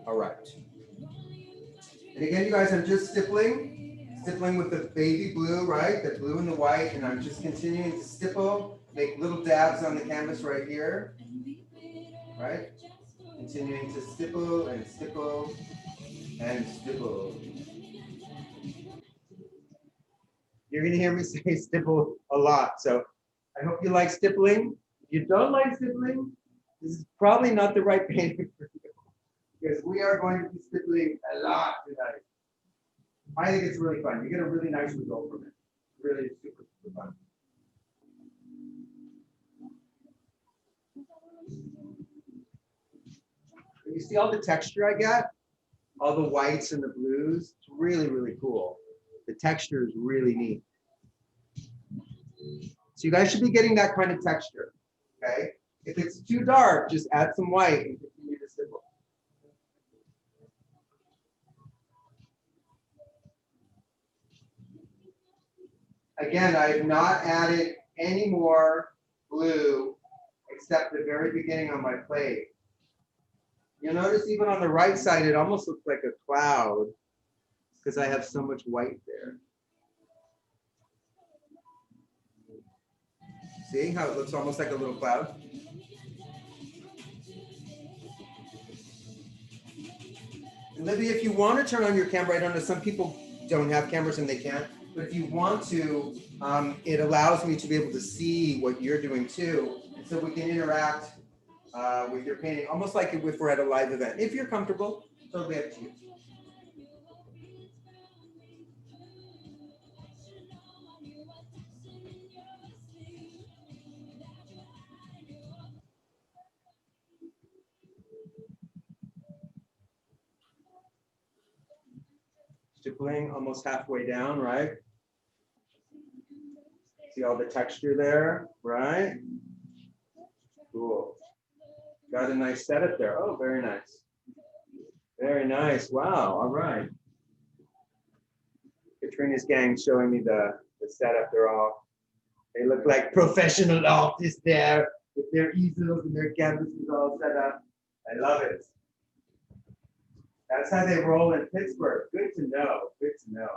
All right. And again, you guys, I'm just stippling with the baby blue, right? The blue and the white, and I'm just continuing to stipple, make little dabs on the canvas right here, right? Continuing to stipple and stipple and stipple. You're gonna hear me say stipple a lot, so I hope you like stippling. If you don't like stippling, this is probably not the right painting for you, because we are going to be stippling a lot tonight. I think it's really fun. You get a really nice result from it. Really super, super fun. You see all the texture I got? All the whites and the blues. It's really, really cool. The texture is really neat. So you guys should be getting that kind of texture, okay? If it's too dark, just add some white and continue to stipple. Again, I have not added any more blue except the very beginning on my plate. You'll notice even on the right side, it almost looks like a cloud because I have so much white there. See how it looks almost like a little cloud? And Libby, if you want to turn on your camera, I don't know, some people don't have cameras and they can't, but if you want to, it allows me to be able to see what you're doing too. And so we can interact with your painting, almost like if we're at a live event. If you're comfortable, totally up to you. Stippling almost halfway down, right? See all the texture there, right? Cool. Got a nice setup there. Oh, very nice. Very nice. Wow. All right. Katrina's gang showing me the setup. They look like professional artists there with their easels and their canvases all set up. I love it. That's how they roll in Pittsburgh. Good to know. Good to know.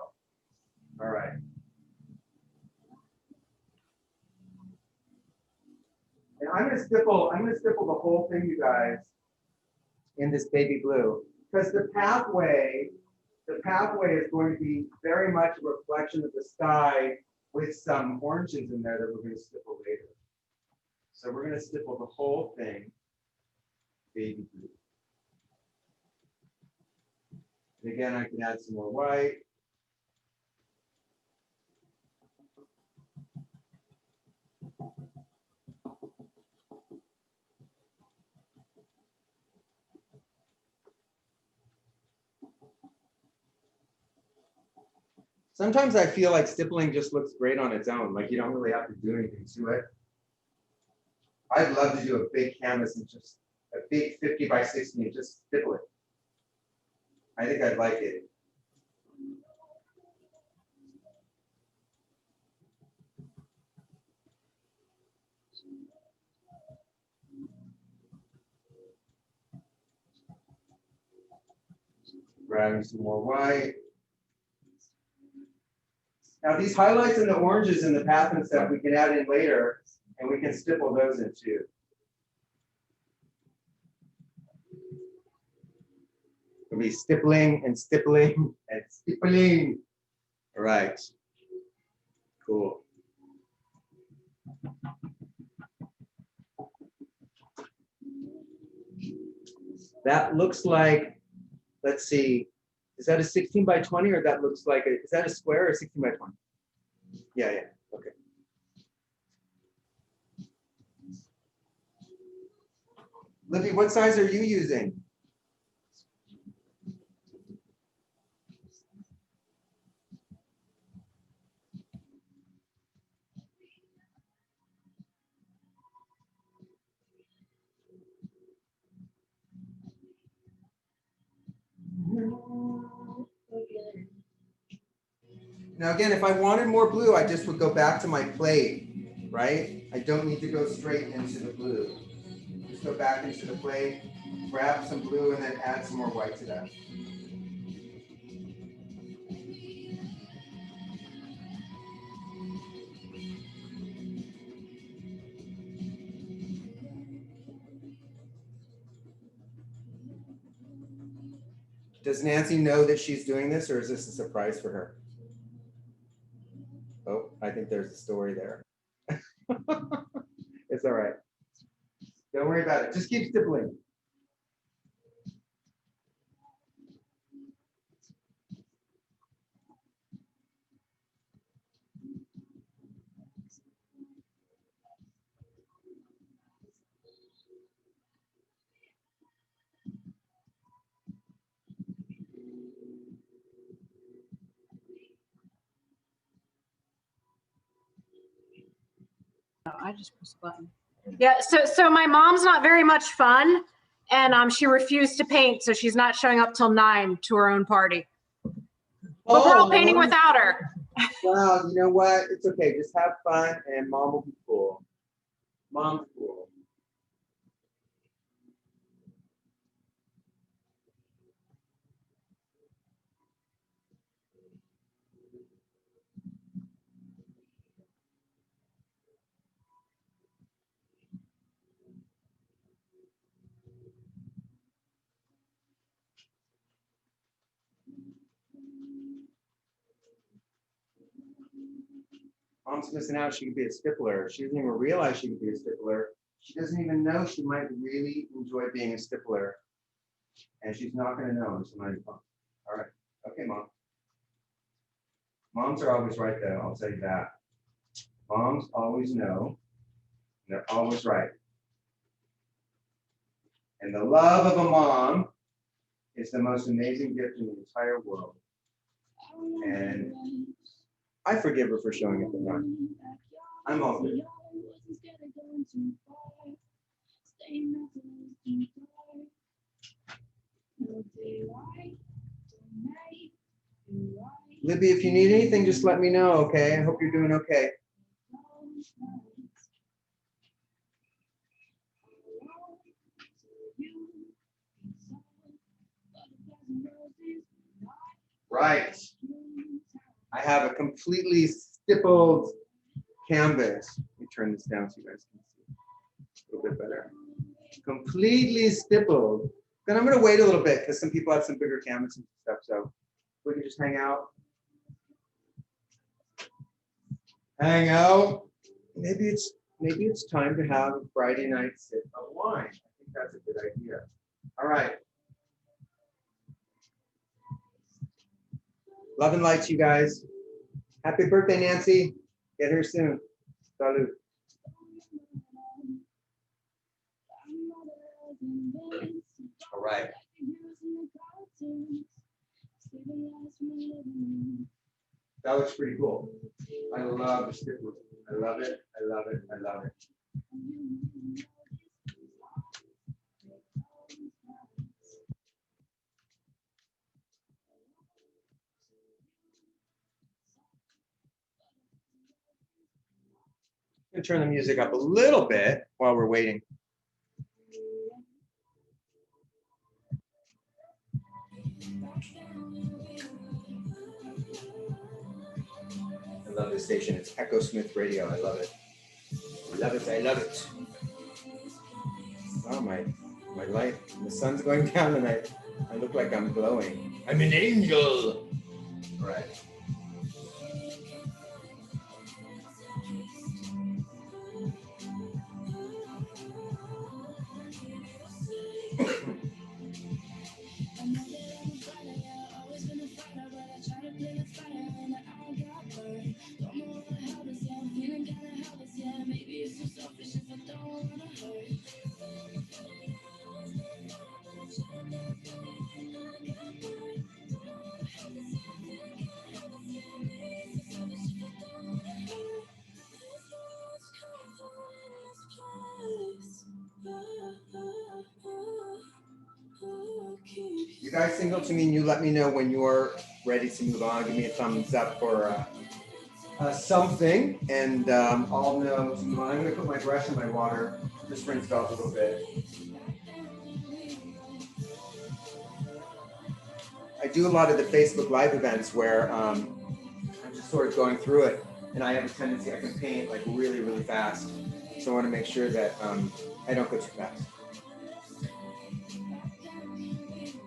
All right. And I'm gonna stipple the whole thing, you guys, in this baby blue. Because the pathway is going to be very much a reflection of the sky with some oranges in there that we're going to stipple later. So we're going to stipple the whole thing baby blue. And again, I can add some more white. Sometimes I feel like stippling just looks great on its own, like you don't really have to do anything to it. I'd love to do a big canvas and just a big 50 by 60 and just stipple it. I think I'd like it. Grabbing some more white. Now these highlights and the oranges and the path and stuff we can add in later, and we can stipple those in too. We'll be stippling and stippling and stippling. All right. Cool. That looks like, let's see, is that a 16 by 20 or that looks like, is that a square or 16 by 20? Yeah, yeah, okay. Libby, what size are you using? Now again, if I wanted more blue, I just would go back to my plate, right? I don't need to go straight into the blue. Just go back into the plate, grab some blue, and then add some more white to that. Does Nancy know that she's doing this, or is this a surprise for her? Oh, I think there's a story there. It's all right. Don't worry about it. Just keep stippling. I just press a button. Yeah, so my mom's not very much fun, and she refused to paint, so she's not showing up till 9 to her own party. But we're all painting without her. Well, you know what? It's okay. Just have fun, and mom will be cool. Mom's cool. Mom's missing out. She could be a stippler. She doesn't even realize she could be a stippler. She doesn't even know she might really enjoy being a stippler. And she's not going to know until 9 o'clock. All right. Okay, Mom. Moms are always right, though. I'll tell you that. Moms always know. They're always right. And the love of a mom is the most amazing gift in the entire world. And I forgive her for showing up at 9. I'm all good. Libby, if you need anything, just let me know, okay? I hope you're doing okay. Right. I have a completely stippled canvas. Let me turn this down so you guys can see a little bit better. Completely stippled. Then I'm going to wait a little bit because some people have some bigger canvases and stuff. So we can just hang out. Hang out. Maybe it's time to have a Friday night sip of wine. I think that's a good idea. All right. Love and light to you guys. Happy birthday, Nancy. Get here soon. Salud. All right. That looks pretty cool. I love the stippling. I love it. I love it. I love it. I'm gonna turn the music up a little bit while we're waiting. I love this station. It's Echo Smith Radio. I love it. I love it. I love it. Oh, my light. The sun's going down and I look like I'm glowing. I'm an angel. All right. You guys signal to me and you let me know when you're ready to move on. Give me a thumbs up for something, and I'll know to move on. I'm going to put my brush in my water, just rinse it off a little bit. do a lot of the Facebook Live events where I'm just sort of going through it, and I have a tendency, I can paint like really, really fast. So I want to make sure that I don't go too fast.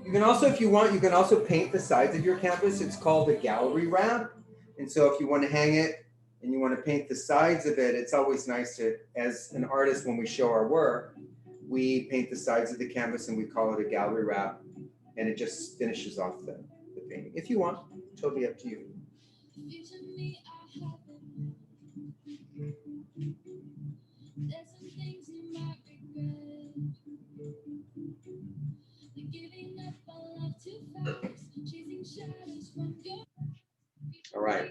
You can also, if you want, you can also paint the sides of your canvas. It's called a gallery wrap. And so if you want to hang it and you want to paint the sides of it, it's always nice to, as an artist, when we show our work, we paint the sides of the canvas and we call it a gallery wrap. And it just finishes off the painting. If you want, totally up to you. All right.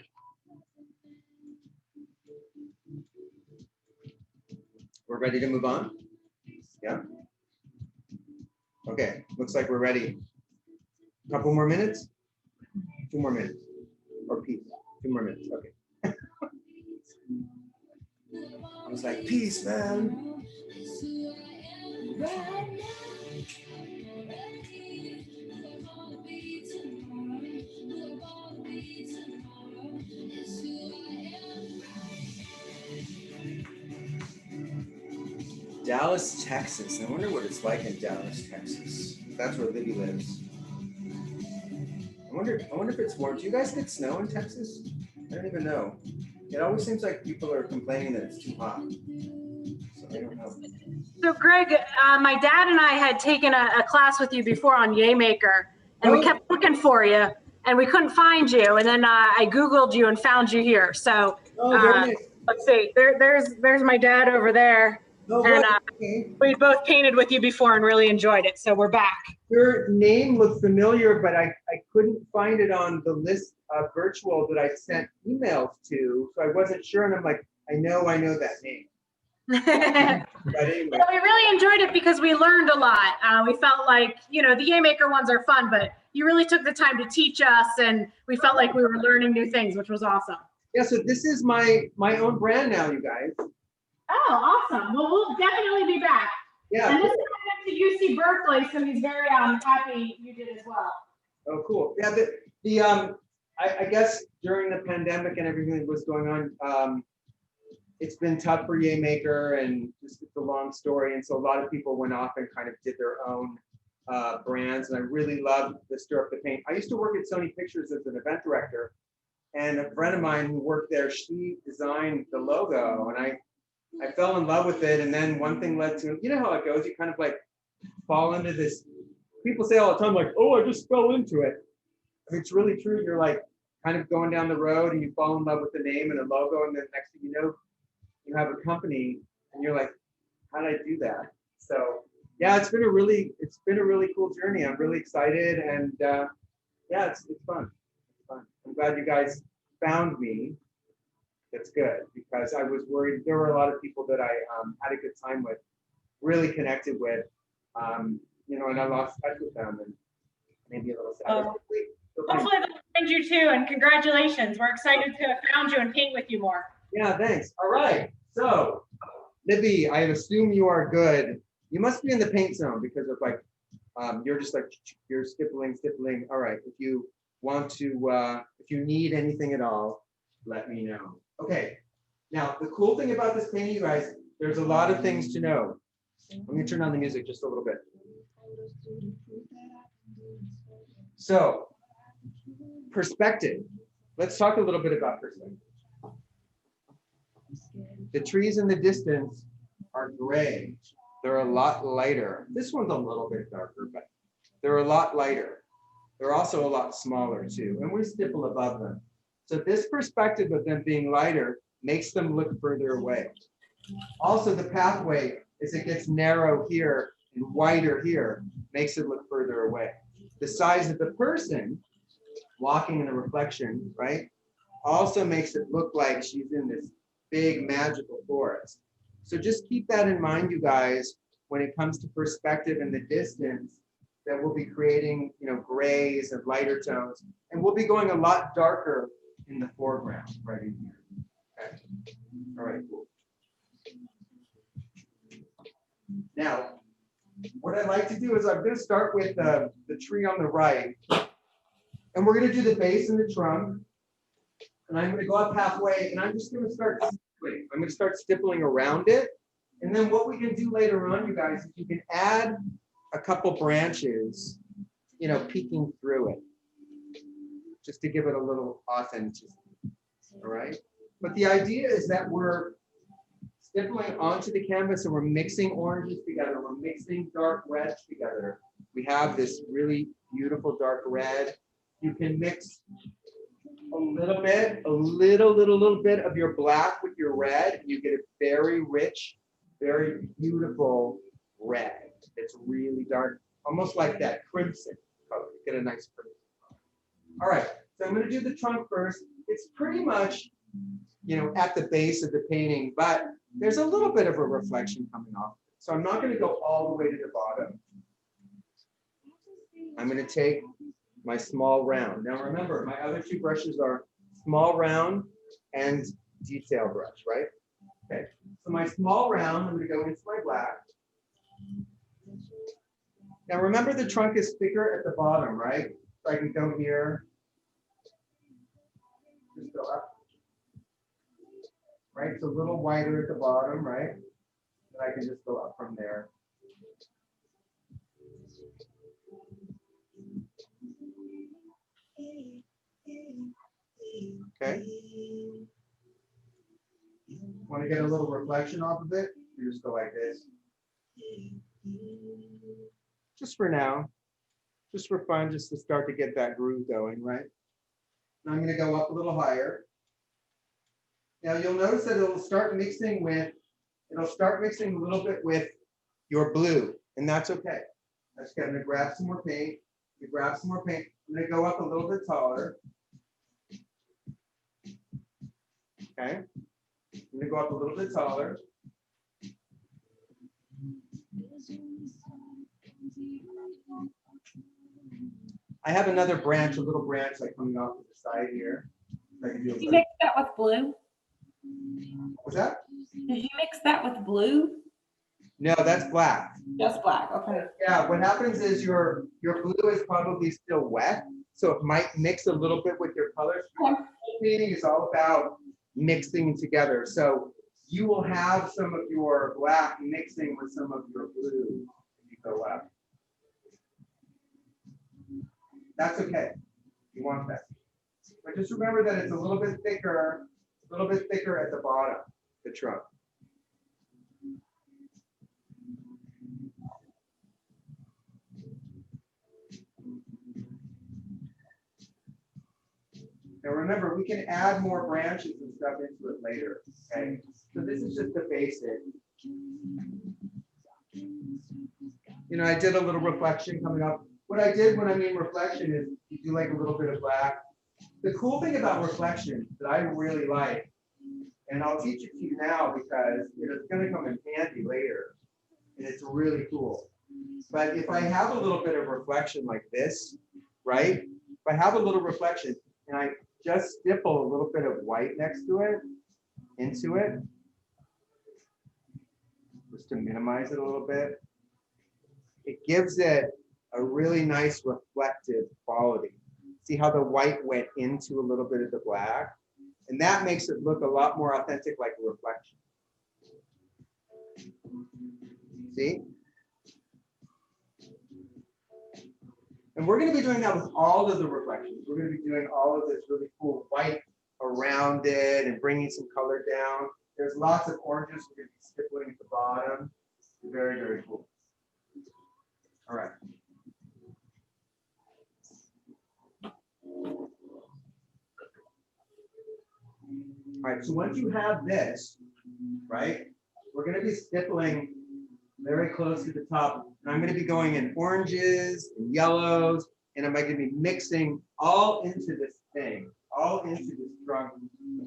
We're ready to move on? Yeah? Okay, looks like we're ready. A couple more minutes? 2 more minutes. Or peace. 2 more minutes, okay. I was like, peace, man. Dallas, Texas. I wonder what it's like in Dallas, Texas. That's where Libby lives. I wonder if it's warm. Do you guys get snow in Texas? I don't even know. It always seems like people are complaining that it's too hot. So I don't know. So Greg, my dad and I had taken a class with you before on Yaymaker, and we kept looking for you, and we couldn't find you. And then I Googled you and found you here. So nice. Let's see. There's my dad over there. And okay. we both painted with you before and really enjoyed it. So we're back. Your name looked familiar, but I couldn't find it on the list of virtual that I sent emails to. So I wasn't sure. And I'm like, I know that name. But anyway. Well, we really enjoyed it because we learned a lot. We felt like, the Yaymaker ones are fun, but you really took the time to teach us, and we felt like we were learning new things, which was awesome. Yeah, so this is my own brand now, you guys. Oh, awesome. Well, we'll definitely be back. Yeah. And this is went to UC Berkeley, so he's very happy you did as well. Oh, cool. Yeah, I guess during the pandemic and everything that was going on, it's been tough for Yaymaker, and just it's a long story. And so a lot of people went off and kind of did their own brands. And I really loved the Stir Up the Paint. I used to work at Sony Pictures as an event director, and a friend of mine who worked there, she designed the logo, and I fell in love with it. And then one thing led to, you know how it goes, you kind of like fall into this, people say all the time, like, oh, I just fell into it. I mean, it's really true. You're like kind of going down the road and you fall in love with the name and the logo, and then next thing you know, you have a company and you're like, how did I do that? So yeah, it's been a really cool journey. I'm really excited, and yeah, it's fun. It's fun. I'm glad you guys found me. That's good, because I was worried. There were a lot of people that I had a good time with, really connected with, and I lost touch with them, and maybe a little sad. Hopefully they'll find you too, and congratulations. We're excited to have found you and paint with you more. Yeah, thanks. All right. So, Libby, I assume you are good. You must be in the paint zone, because of like, you're just like, you're stippling. All right. If you want to, if you need anything at all, let me know. Okay. Now, the cool thing about this painting, you guys, there's a lot of things to know. Let me turn on the music just a little bit. So, perspective. Let's talk a little bit about perspective. The trees in the distance are gray. They're a lot lighter. This one's a little bit darker, but they're a lot lighter. They're also a lot smaller too, and we stipple above them. So this perspective of them being lighter makes them look further away. Also, the pathway, as it gets narrow here and wider here, makes it look further away. The size of the person walking in the reflection, right, also makes it look like she's in this big magical forest. So just keep that in mind, you guys, when it comes to perspective in the distance, that we'll be creating, grays and lighter tones, and we'll be going a lot darker in the foreground right in here. Okay. All right, cool. Now, what I'd like to do is I'm going to start with the tree on the right. And we're gonna do the base and the trunk. And I'm gonna go up halfway and I'm just gonna start stippling. I'm gonna start stippling around it. And then what we can do later on, you guys, is you can add a couple branches, you know, peeking through it, just to give it a little authenticity, all right? But the idea is that we're stippling onto the canvas and we're mixing oranges together, we're mixing dark reds together. We have this really beautiful dark red. You can mix a little bit, a little bit of your black with your red, and you get a very rich, very beautiful red. It's really dark, almost like that crimson color. You get a nice crimson color. All right, so I'm going to do the trunk first. It's pretty much, you know, at the base of the painting, but there's a little bit of a reflection coming off. So I'm not going to go all the way to the bottom. I'm going to take my small round. Now remember, my other two brushes are small round and detail brush, right? Okay, so my small round, I'm going to go into my black. Now remember, the trunk is thicker at the bottom, right? So I can go here, just go up, right? It's a little wider at the bottom, right? And I can just go up from there. Okay. Want to get a little reflection off of it? You just go like this. Just for now, just for fun, just to start to get that groove going, right? Now I'm going to go up a little higher. Now you'll notice that it'll start mixing a little bit with your blue, and that's okay. I'm just going to grab some more paint. You grab some more paint. I'm going to go up a little bit taller. Okay. I'm going to go up a little bit taller. I have another branch, a little branch like coming off to the side here. Did you mix that with blue? What's that? Did you mix that with blue? No, that's black. Just black, okay. Yeah, what happens is your blue is probably still wet, so it might mix a little bit with your colors. Painting is all about mixing together. So you will have some of your black mixing with some of your blue if you go up. That's okay. You want that. But just remember that it's a little bit thicker at the bottom, the trunk. Now remember, we can add more branches and stuff into it later, okay? So this is just the basic. You know, I did a little reflection coming up. What I did when I mean reflection is you do like a little bit of black. The cool thing about reflection that I really like, and I'll teach it to you now because it's going to come in handy later, and it's really cool. But if I have a little bit of reflection like this, right? If I have a little reflection and I just stipple a little bit of white next to it, into it, just to minimize it a little bit, it gives it a really nice reflective quality. See how the white went into a little bit of the black? And that makes it look a lot more authentic, like a reflection. See? And we're going to be doing that with all of the reflections. We're going to be doing all of this really cool white around it and bringing some color down. There's lots of oranges we're going to be stippling at the bottom. Very, very cool. All right. All right, so once you have this, right, we're going to be stippling very close to the top. And I'm going to be going in oranges and yellows, and I'm going to be mixing all into this thing, all into this trunk,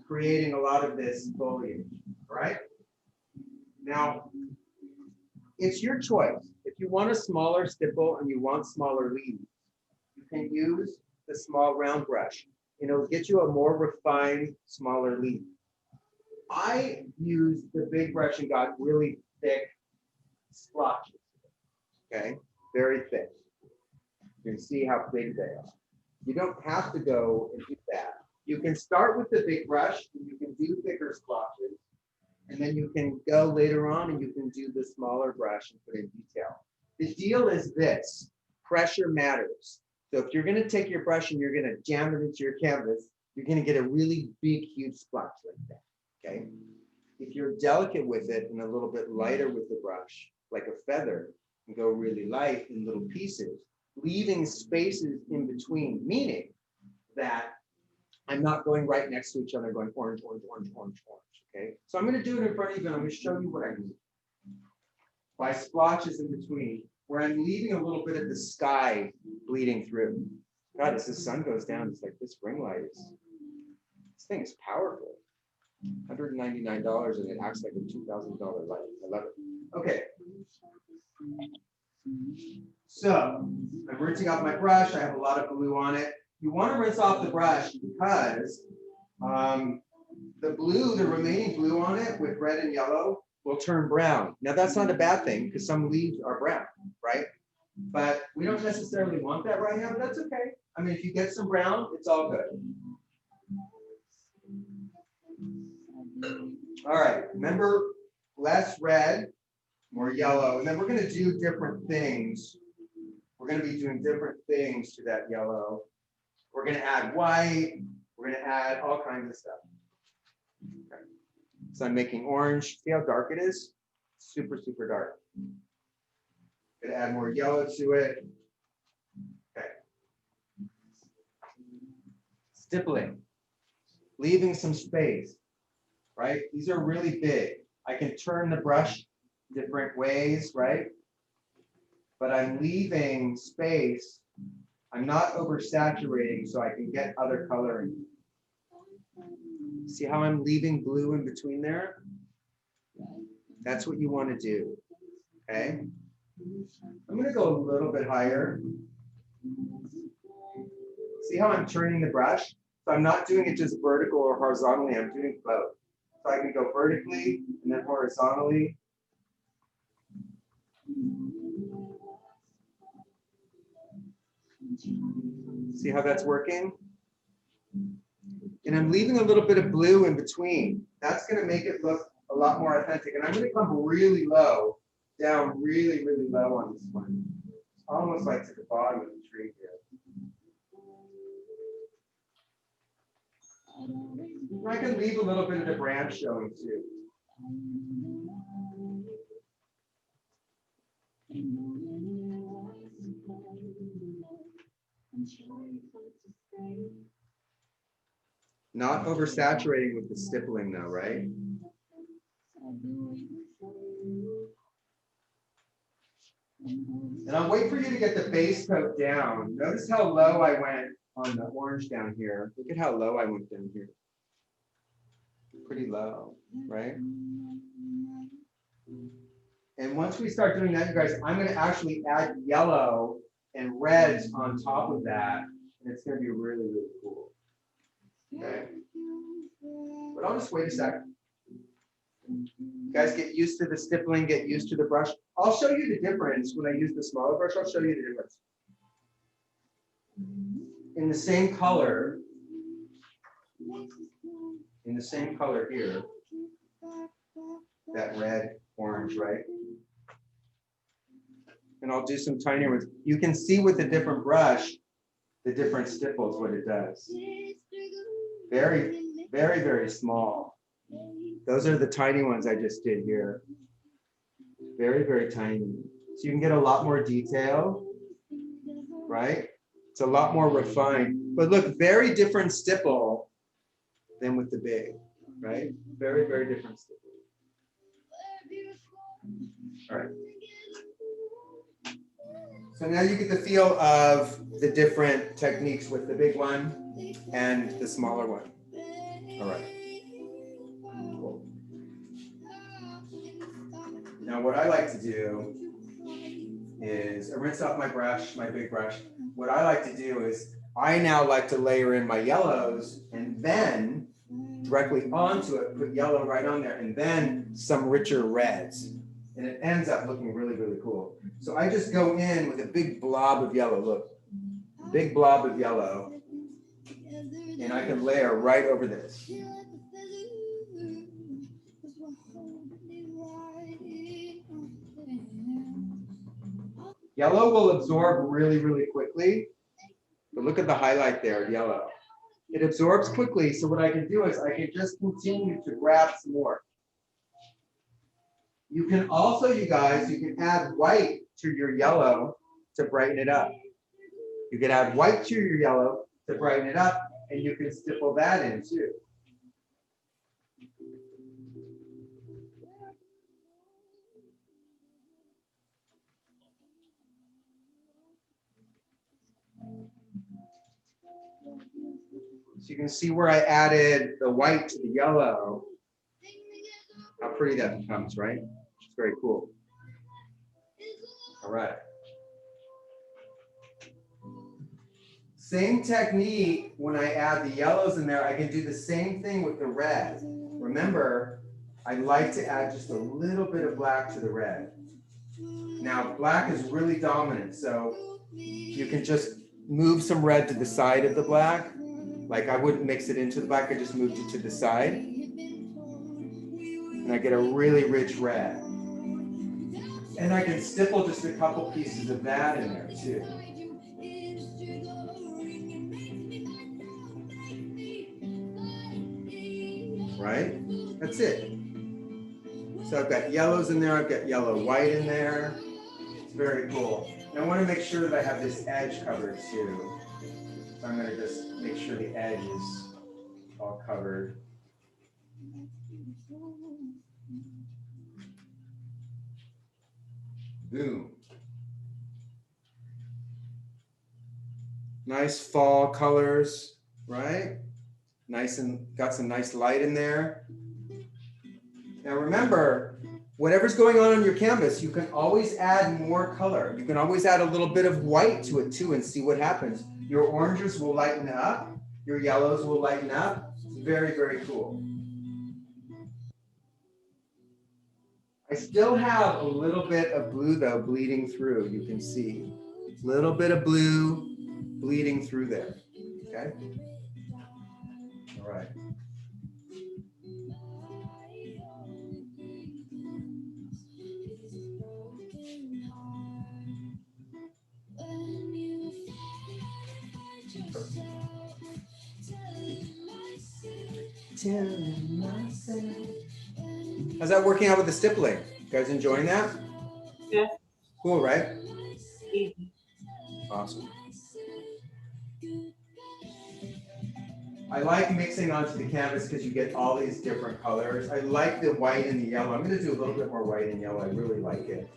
creating a lot of this foliage, right? Now, it's your choice. If you want a smaller stipple and you want smaller leaves, you can use the small round brush. It'll get you a more refined, smaller leaf. I used the big brush and got really thick splotches, okay? Very thick. You can see how big they are. You don't have to go and do that. You can start with the big brush, and you can do thicker splotches, and then you can go later on and you can do the smaller brush and put in detail. The deal is this, pressure matters. So if you're gonna take your brush and you're gonna jam it into your canvas, you're gonna get a really big, huge splotch like that, okay? If you're delicate with it and a little bit lighter with the brush, like a feather, and go really light in little pieces, leaving spaces in between, meaning that I'm not going right next to each other, going orange, orange, orange, orange, orange, okay? So I'm gonna do it in front of you, and I'm gonna show you what I mean. By splotches in between, where I'm leaving a little bit of the sky bleeding through. God, as the sun goes down, it's like this ring light is, this thing is powerful. $199 and it acts like a $2,000 light. I love it. Okay. So I'm rinsing off my brush. I have a lot of glue on it. You want to rinse off the brush because the blue, the remaining glue on it with red and yellow will turn brown. Now that's not a bad thing because some leaves are brown, right? But we don't necessarily want that right now, but that's okay. I mean, if you get some brown, it's all good. All right, remember less red, more yellow, and then we're gonna do different things. We're gonna be doing different things to that yellow. We're gonna add white, we're gonna add all kinds of stuff. Okay. So I'm making orange, see how dark it is? Super, super dark. Gonna add more yellow to it. Okay. Stippling, leaving some space. Right? These are really big. I can turn the brush different ways, right? But I'm leaving space. I'm not oversaturating so I can get other coloring. See how I'm leaving blue in between there? That's what you want to do, okay? I'm gonna go a little bit higher. See how I'm turning the brush? So I'm not doing it just vertical or horizontally, I'm doing both. So I can go vertically and then horizontally. See how that's working? And I'm leaving a little bit of blue in between. That's going to make it look a lot more authentic. And I'm going to come really low, down really, really low on this one. Almost like to the bottom of the tree here. I can leave a little bit of the branch showing too. Not oversaturating with the stippling though, right? And I'll wait for you to get the base coat down. Notice how low I went on the orange down here. Look at how low I went down here. Pretty low, right? And once we start doing that, you guys, I'm going to actually add yellow and reds on top of that. And it's going to be really, really cool. Okay. But I'll just wait a second. You guys get used to the stippling, get used to the brush. I'll show you the difference when I use the smaller brush. I'll show you the difference. In the same color here, that red, orange, right? And I'll do some tinier ones. You can see with the different brush, the different stipples, what it does. Very, very, very small. Those are the tiny ones I just did here. Very, very tiny. So you can get a lot more detail, right? It's a lot more refined. But look, very different stipple than with the big, right? Very, very different stipple. All right. So now you get the feel of the different techniques with the big one and the smaller one. All right. Cool. Now what I like to do is I rinse off my brush, my big brush. What I like to do is I now like to layer in my yellows and then directly onto it, put yellow right on there, and then some richer reds. And it ends up looking really, really cool. So I just go in with a big blob of yellow, look. big blob of yellow, and I can layer right over this. Yellow will absorb really, really quickly. But look at the highlight there, yellow. It absorbs quickly, so what I can do is I can just continue to grab some more. You can also, you guys, you can add white to your yellow to brighten it up. You can add white to your yellow to brighten it up, and you can stipple that in too. So you can see where I added the white to the yellow, how pretty that becomes, right? It's very cool. All right. Same technique when I add the yellows in there, I can do the same thing with the red. Remember, I like to add just a little bit of black to the red. Now, black is really dominant, so you can just move some red to the side of the black. Like I wouldn't mix it into the black, I just moved it to the side. And I get a really rich red. And I can stipple just a couple pieces of that in there too. Right? That's it. So I've got yellows in there, I've got yellow white in there. It's very cool. And I want to make sure that I have this edge covered too. So I'm going to just make sure the edge is all covered. Boom. Nice fall colors, right? Nice, and got some nice light in there. Now remember, whatever's going on your canvas, you can always add more color. You can always add a little bit of white to it too and see what happens. Your oranges will lighten up. Your yellows will lighten up. It's very, very cool. I still have a little bit of blue though bleeding through, you can see. A little bit of blue bleeding through there, okay? All right. How's that working out with the stippling? You guys enjoying that? Yeah. Cool, right? Easy. Awesome. I like mixing onto the canvas because you get all these different colors. I like the white and the yellow. I'm going to do a little bit more white and yellow. I really like it.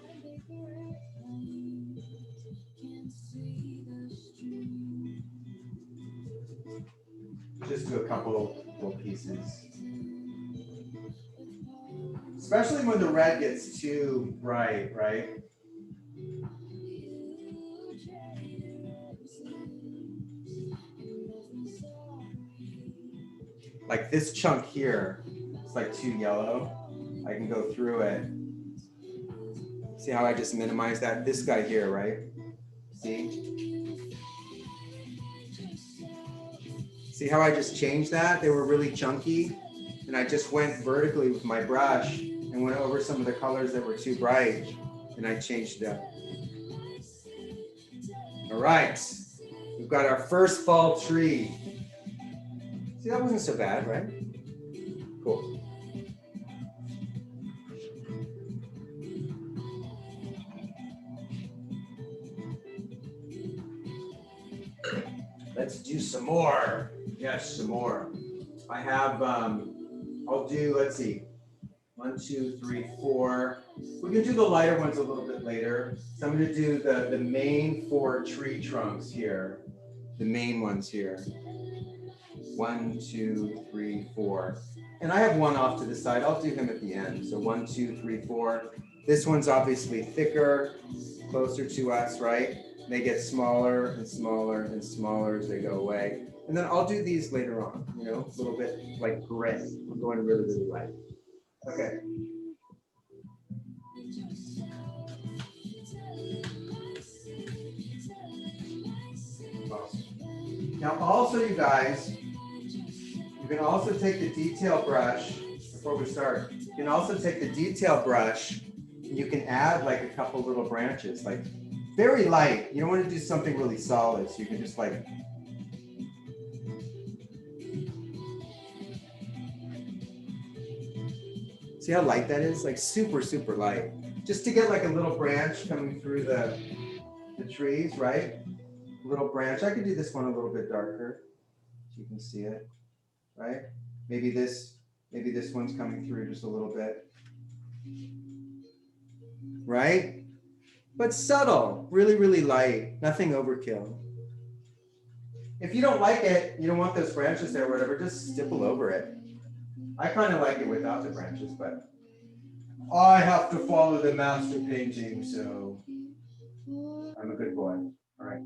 Just do a couple little pieces. Especially when the red gets too bright, right? Like this chunk here, it's like too yellow. I can go through it. See how I just minimize that? This guy here, right? See? See how I just changed that? They were really chunky. And I just went vertically with my brush and went over some of the colors that were too bright. And I changed it up. All right. We've got our first fall tree. See, that wasn't so bad, right? Cool. Let's do some more. Yes, some more. I have, I'll do, let's see, 1, 2, 3, 4. We can do the lighter ones a little bit later. So I'm going to do the main 4 tree trunks here. The main ones here. 1, 2, 3, 4. And I have one off to the side. I'll do him at the end. So 1, 2, 3, 4. This one's obviously thicker, closer to us, right? They get smaller and smaller and smaller as they go away. And then I'll do these later on, you know, a little bit like gray. I'm going really, really light. Okay. Awesome. Now also, you guys, you can also take the detail brush, before we start, you can also take the detail brush, and you can add like a couple little branches, like very light. You don't want to do something really solid, so you can just like, see how light that is? Like super, super light. Just to get like a little branch coming through the trees, right? A little branch. I could do this one a little bit darker, so you can see it, right? Maybe this one's coming through just a little bit, right? But subtle, really, really light, nothing overkill. If you don't like it, you don't want those branches there or whatever, just stipple over it. I kind of like it without the branches, but I have to follow the master painting, so I'm a good boy. All right.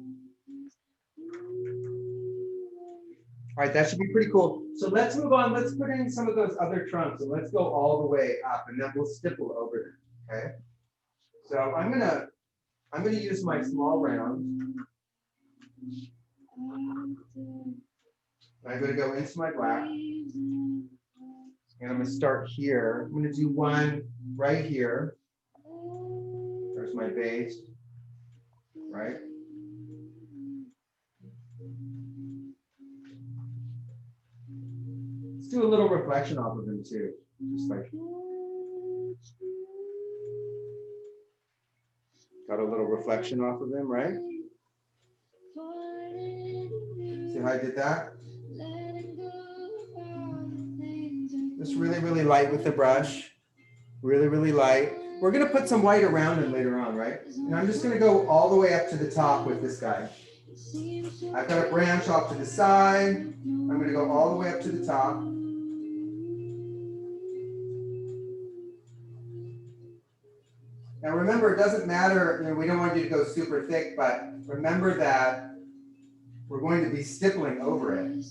All right, that should be pretty cool. So let's move on. Let's put in some of those other trunks and let's go all the way up and then we'll stipple over them, okay? So I'm gonna use my small round. I'm gonna go into my black. And I'm gonna start here. I'm gonna do one right here. There's my base, right? Let's do a little reflection off of them too. Just like, got a little reflection off of them, right? See how I did that? Just really, really light with the brush. Really, really light. We're gonna put some white around him later on, right? And I'm just gonna go all the way up to the top with this guy. I've got a branch off to the side. I'm gonna go all the way up to the top. Now remember, it doesn't matter, you know, we don't want you to go super thick, but remember that we're going to be stippling over it.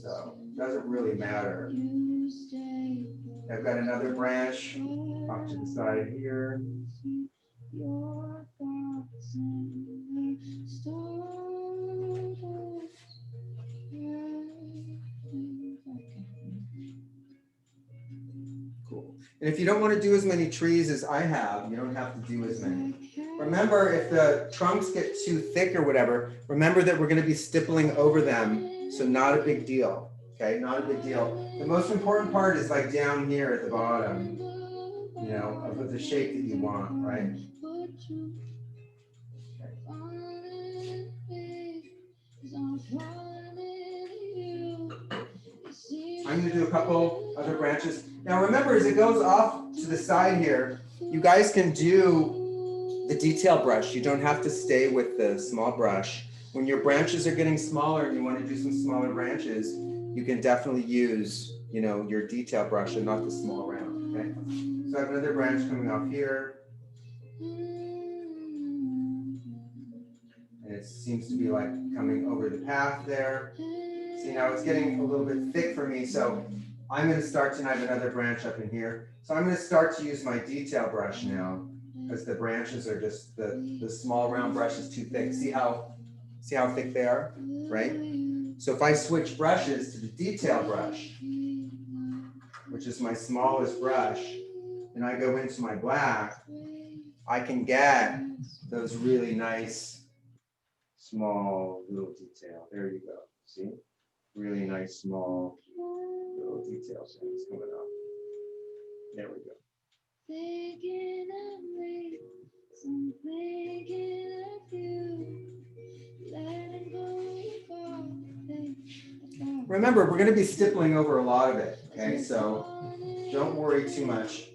So it doesn't really matter. I've got another branch off to the side here. Cool. And if you don't want to do as many trees as I have, you don't have to do as many. Remember, if the trunks get too thick or whatever, remember that we're going to be stippling over them. So not a big deal. Okay, not a big deal. The most important part is like down here at the bottom, you know, of the shape that you want, right? Okay. I'm going to do a couple other branches. Now remember, as it goes off to the side here, you guys can do the detail brush. You don't have to stay with the small brush. When your branches are getting smaller and you want to do some smaller branches, you can definitely use, you know, your detail brush and not the small round, okay? So I have another branch coming off here. And it seems to be like coming over the path there. See, now it's getting a little bit thick for me, so I'm going to start tonight another branch up in here. So I'm going to start to use my detail brush now because the branches are just, the small round brush is too thick. See how thick they are, right? So if I switch brushes to the detail brush, which is my smallest brush, and I go into my black, I can get those really nice, small little detail. There you go, see? Really nice, small little detail things coming up. There we go. Remember, we're going to be stippling over a lot of it, okay? So don't worry too much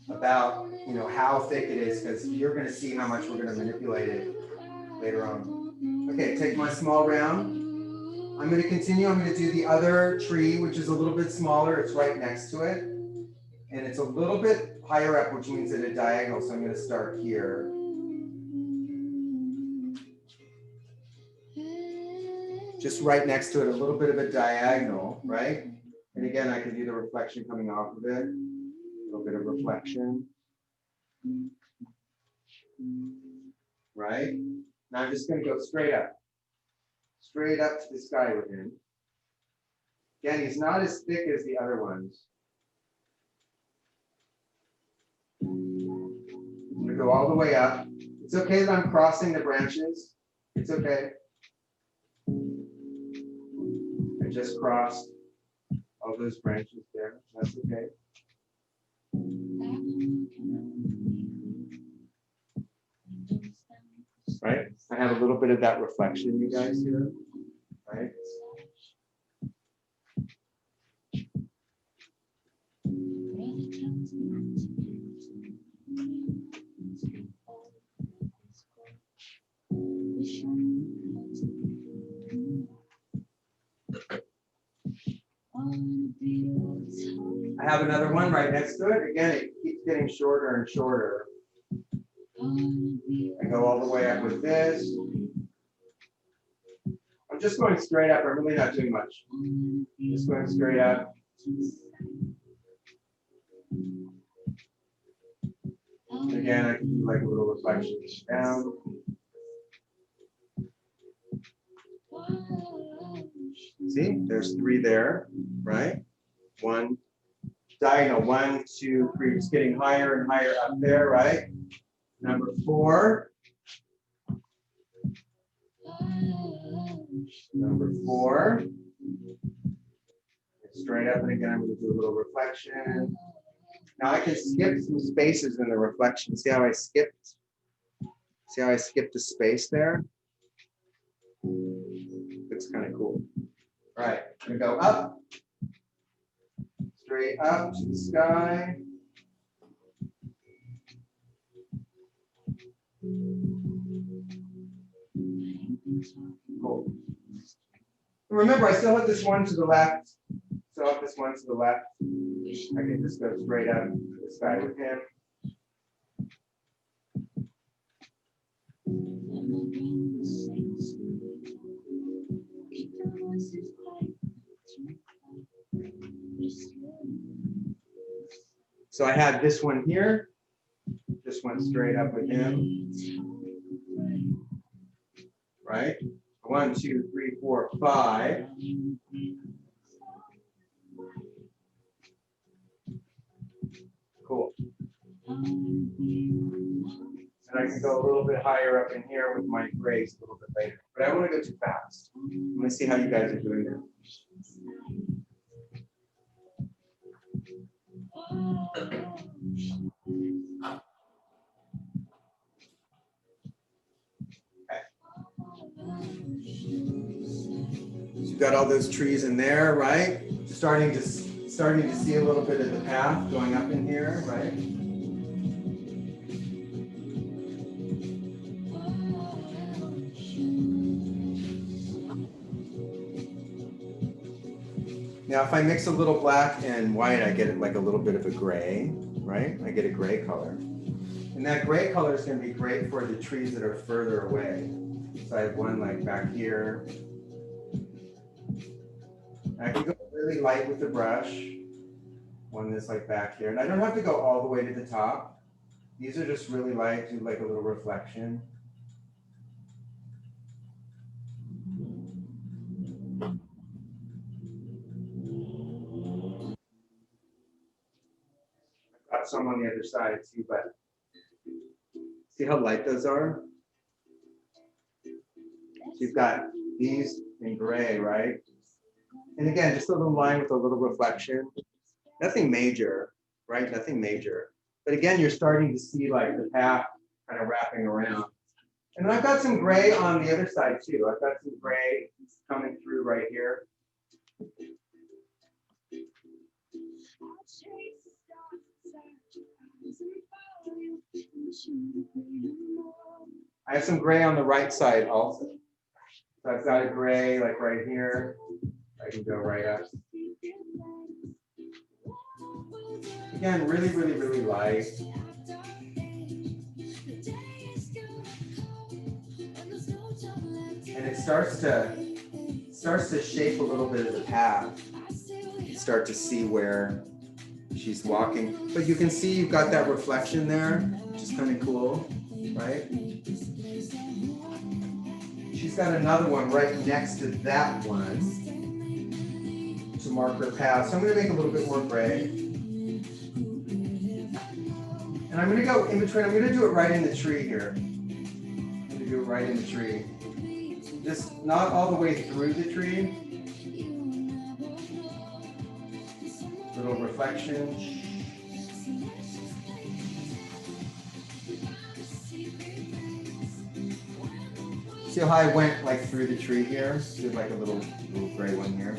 about, you know, how thick it is, because you're going to see how much we're going to manipulate it later on. Okay, take my small round. I'm going to continue. I'm going to do the other tree, which is a little bit smaller. It's right next to it. And it's a little bit higher up, which means at a diagonal. So I'm going to start here. Just right next to it, a little bit of a diagonal, right? And again, I can do the reflection coming off of it. A little bit of reflection. Right? Now I'm just going to go straight up. straight up to the sky with him. Again, he's not as thick as the other ones. I'm gonna go all the way up. It's okay that I'm crossing the branches. It's okay. I just crossed all those branches there. That's okay. Right? I have a little bit of that reflection, you guys here. Right? I have another one right next to it. Again, it keeps getting shorter and shorter. I go all the way up with this. I'm just going straight up. I'm really not doing much. Just going straight up. Again, I can do like a little reflection down. See, there's 3 there, right? 1, diagonal, 1, 2, 3, just getting higher and higher up there, right? Number 4. Number 4. Straight up, and again, I'm going to do a little reflection. Now I can skip some spaces in the reflection. See how I skipped? See how I skipped the space there? Looks kind of cool. All right, I'm going to go up. Straight up to the sky. Cool. Remember, I still have this one to the left. Still have this one to the left. I can just go straight up to the sky with him. So I had this one here, this one straight up with him, right? 1, 2, 3, 4, 5. Cool. And I can go a little bit higher up in here with my grays a little bit later, but I don't want to go too fast. Let me see how you guys are doing there. So you've got all those trees in there, right? Starting to see a little bit of the path going up in here, right? Now, if I mix a little black and white, I get like a little bit of a gray, right? I get a gray color. And that gray color is going to be great for the trees that are further away. So I have one like back here. I can go really light with the brush. One that's like back here. And I don't have to go all the way to the top. These are just really light, do like a little reflection. I've got some on the other side too, but see how light those are? So you've got these in gray, right? And again, just a little line with a little reflection. Nothing major, right? Nothing major. But again, you're starting to see like the path kind of wrapping around. And then I've got some gray on the other side too. I've got some gray coming through right here. I have some gray on the right side also. So I've got a gray like right here. I can go right up. Again, really, really, really light. And it starts to shape a little bit of the path. You start to see where she's walking. But you can see you've got that reflection there, which is kind of cool, right? she's got another one right next to that one to mark her path. So I'm gonna make a little bit more gray. And I'm gonna go in between, I'm gonna do it right in the tree here. I'm gonna do it right in the tree. Just not all the way through the tree. Little reflection. See how I went like through the tree here? Did like a little gray one here.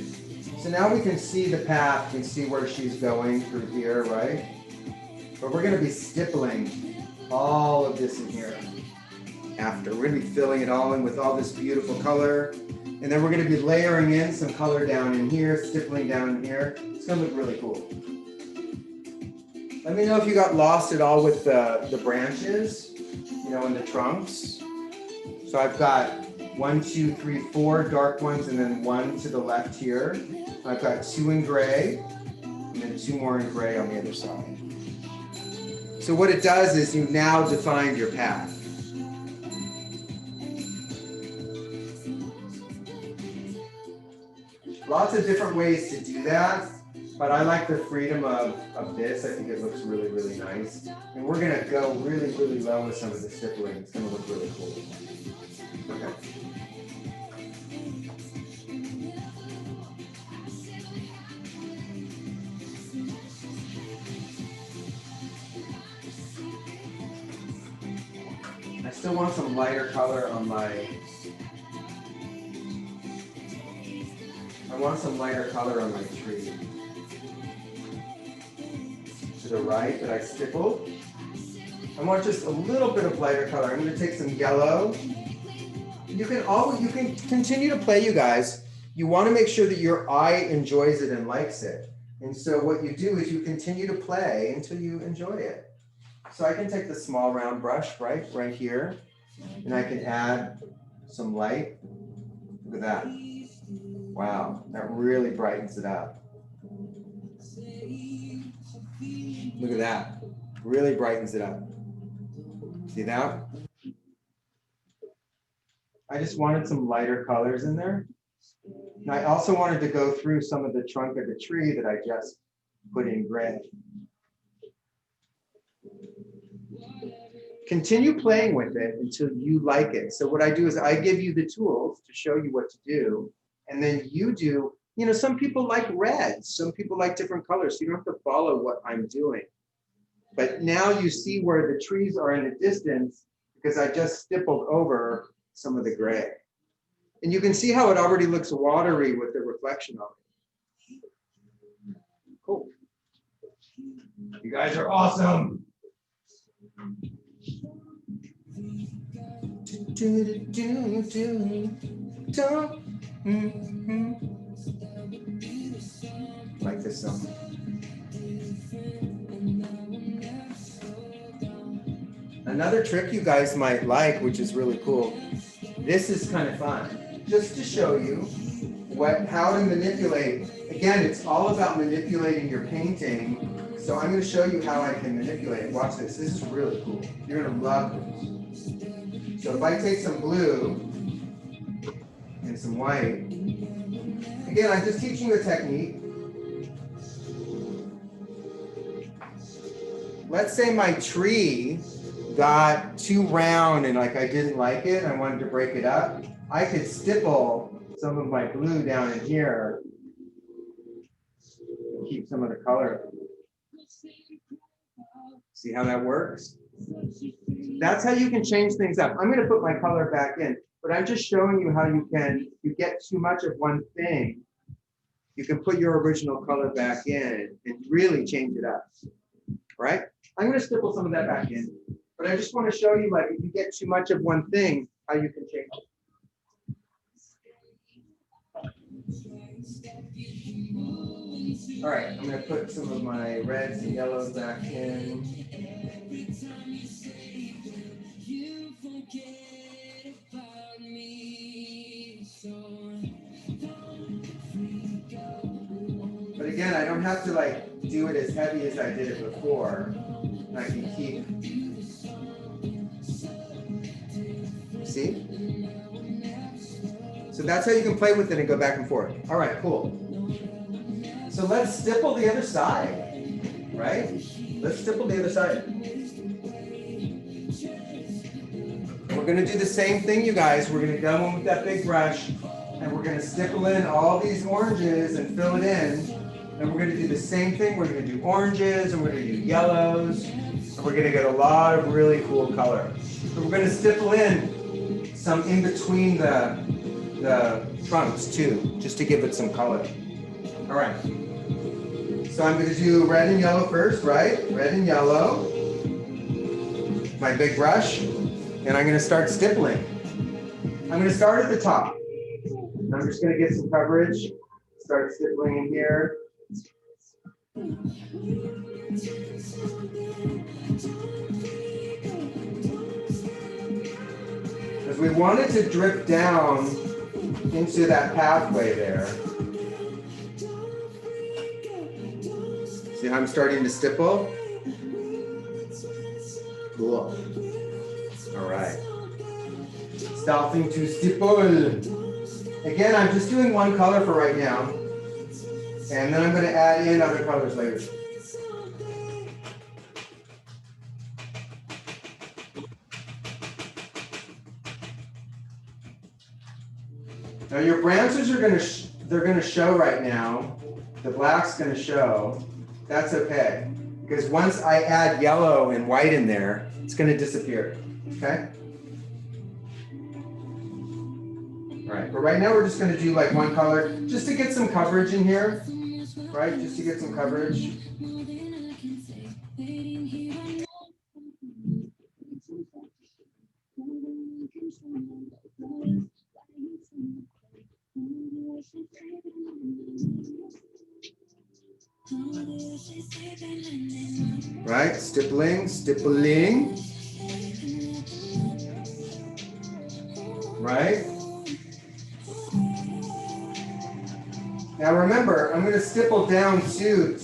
So now we can see the path, we can see where she's going through here, right? But we're gonna be stippling all of this in here after. We're gonna be filling it all in with all this beautiful color. And then we're gonna be layering in some color down in here, stippling down in here. It's gonna look really cool. Let me know if you got lost at all with the branches, you know, and the trunks. So I've got 1, 2, 3, 4 dark ones and then 1 to the left here. I've got 2 in gray and then 2 more in gray on the other side. So what it does is you now define your path. Lots of different ways to do that, but I like the freedom of this. I think it looks really, really nice. And we're gonna go really, really low with some of the stippling. It's gonna look really cool. Okay. I still want some lighter color on my tree. To the right that I stippled. I want just a little bit of lighter color. I'm going to take some yellow. You can continue to play, you guys. You want to make sure that your eye enjoys it and likes it. And so what you do is you continue to play until you enjoy it. So I can take the small round brush right here, and I can add some light. Look at that. Wow, that really brightens it up. Look at that, really brightens it up. See that? I just wanted some lighter colors in there. And I also wanted to go through some of the trunk of the tree that I just put in gray. Continue playing with it until you like it. So what I do is I give you the tools to show you what to do. And then you do, you know, some people like reds, some people like different colors. So you don't have to follow what I'm doing. But now you see where the trees are in the distance because I just stippled over some of the gray. And you can see how it already looks watery with the reflection of it. Cool. You guys are awesome. Like this song. Another trick you guys might like, which is really cool. This is kind of fun. Just to show you how to manipulate. Again, it's all about manipulating your painting. So I'm going to show you how I can manipulate it. Watch this. This is really cool. You're going to love this. So if I take some blue and some white, again, I'm just teaching the technique. Let's say my tree got too round and like I didn't like it, I wanted to break it up. I could stipple some of my blue down in here and keep some of the color. See how that works? That's how you can change things up. I'm going to put my color back in, but I'm just showing you how you can, if you get too much of one thing, you can put your original color back in and really change it up, right? I'm going to stipple some of that back in, but I just want to show you, like, if you get too much of one thing, how you can change it. All right, I'm going to put some of my reds and yellows back in. But again, I don't have to like do it as heavy as I did it before. And I can keep, see? So that's how you can play with it and go back and forth. All right, cool. So let's stipple the other side, right? Let's stipple the other side. We're gonna do the same thing, you guys. We're gonna go in with that big brush and we're gonna stipple in all these oranges and fill it in. And we're gonna do the same thing. We're gonna do oranges and we're gonna do yellows. And we're gonna get a lot of really cool color. So we're gonna stipple in some in between the trunks too, just to give it some color. All right. So I'm gonna do red and yellow first, right? Red and yellow. My big brush. And I'm gonna start stippling. I'm gonna start at the top. And I'm just gonna get some coverage. Start stippling in here. Because we want it to drip down into that pathway there. See how I'm starting to stipple? Cool. All right. Starting to stipple. Again, I'm just doing one color for right now. And then I'm going to add in other colors later. Now your branches are going to they're going to show right now. The black's going to show. That's okay. Because once I add yellow and white in there, it's going to disappear. Okay? All right, but right now we're just going to do like one color just to get some coverage in here. Right? Just to get some coverage. Right? Stippling, stippling. Right? Now remember, I'm going to stipple down to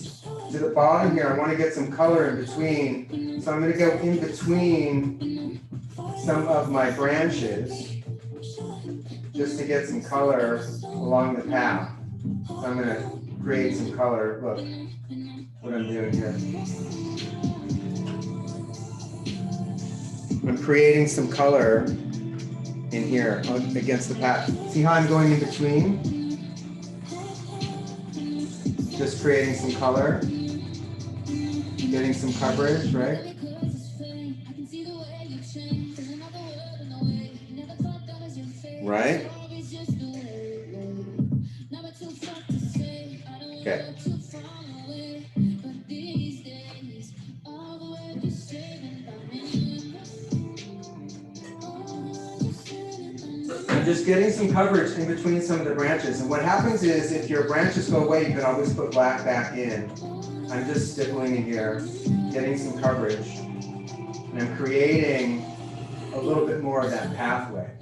the bottom here. I want to get some color in between. So I'm going to go in between some of my branches just to get some color along the path. So I'm going to create some color. Look what I'm doing here. I'm creating some color in here against the path. See how I'm going in between? Just creating some color, getting some coverage, right? Right? Okay. I'm just getting some coverage in between some of the branches. And what happens is if your branches go away, you can always put black back in. I'm just stippling in here, getting some coverage. And I'm creating a little bit more of that pathway.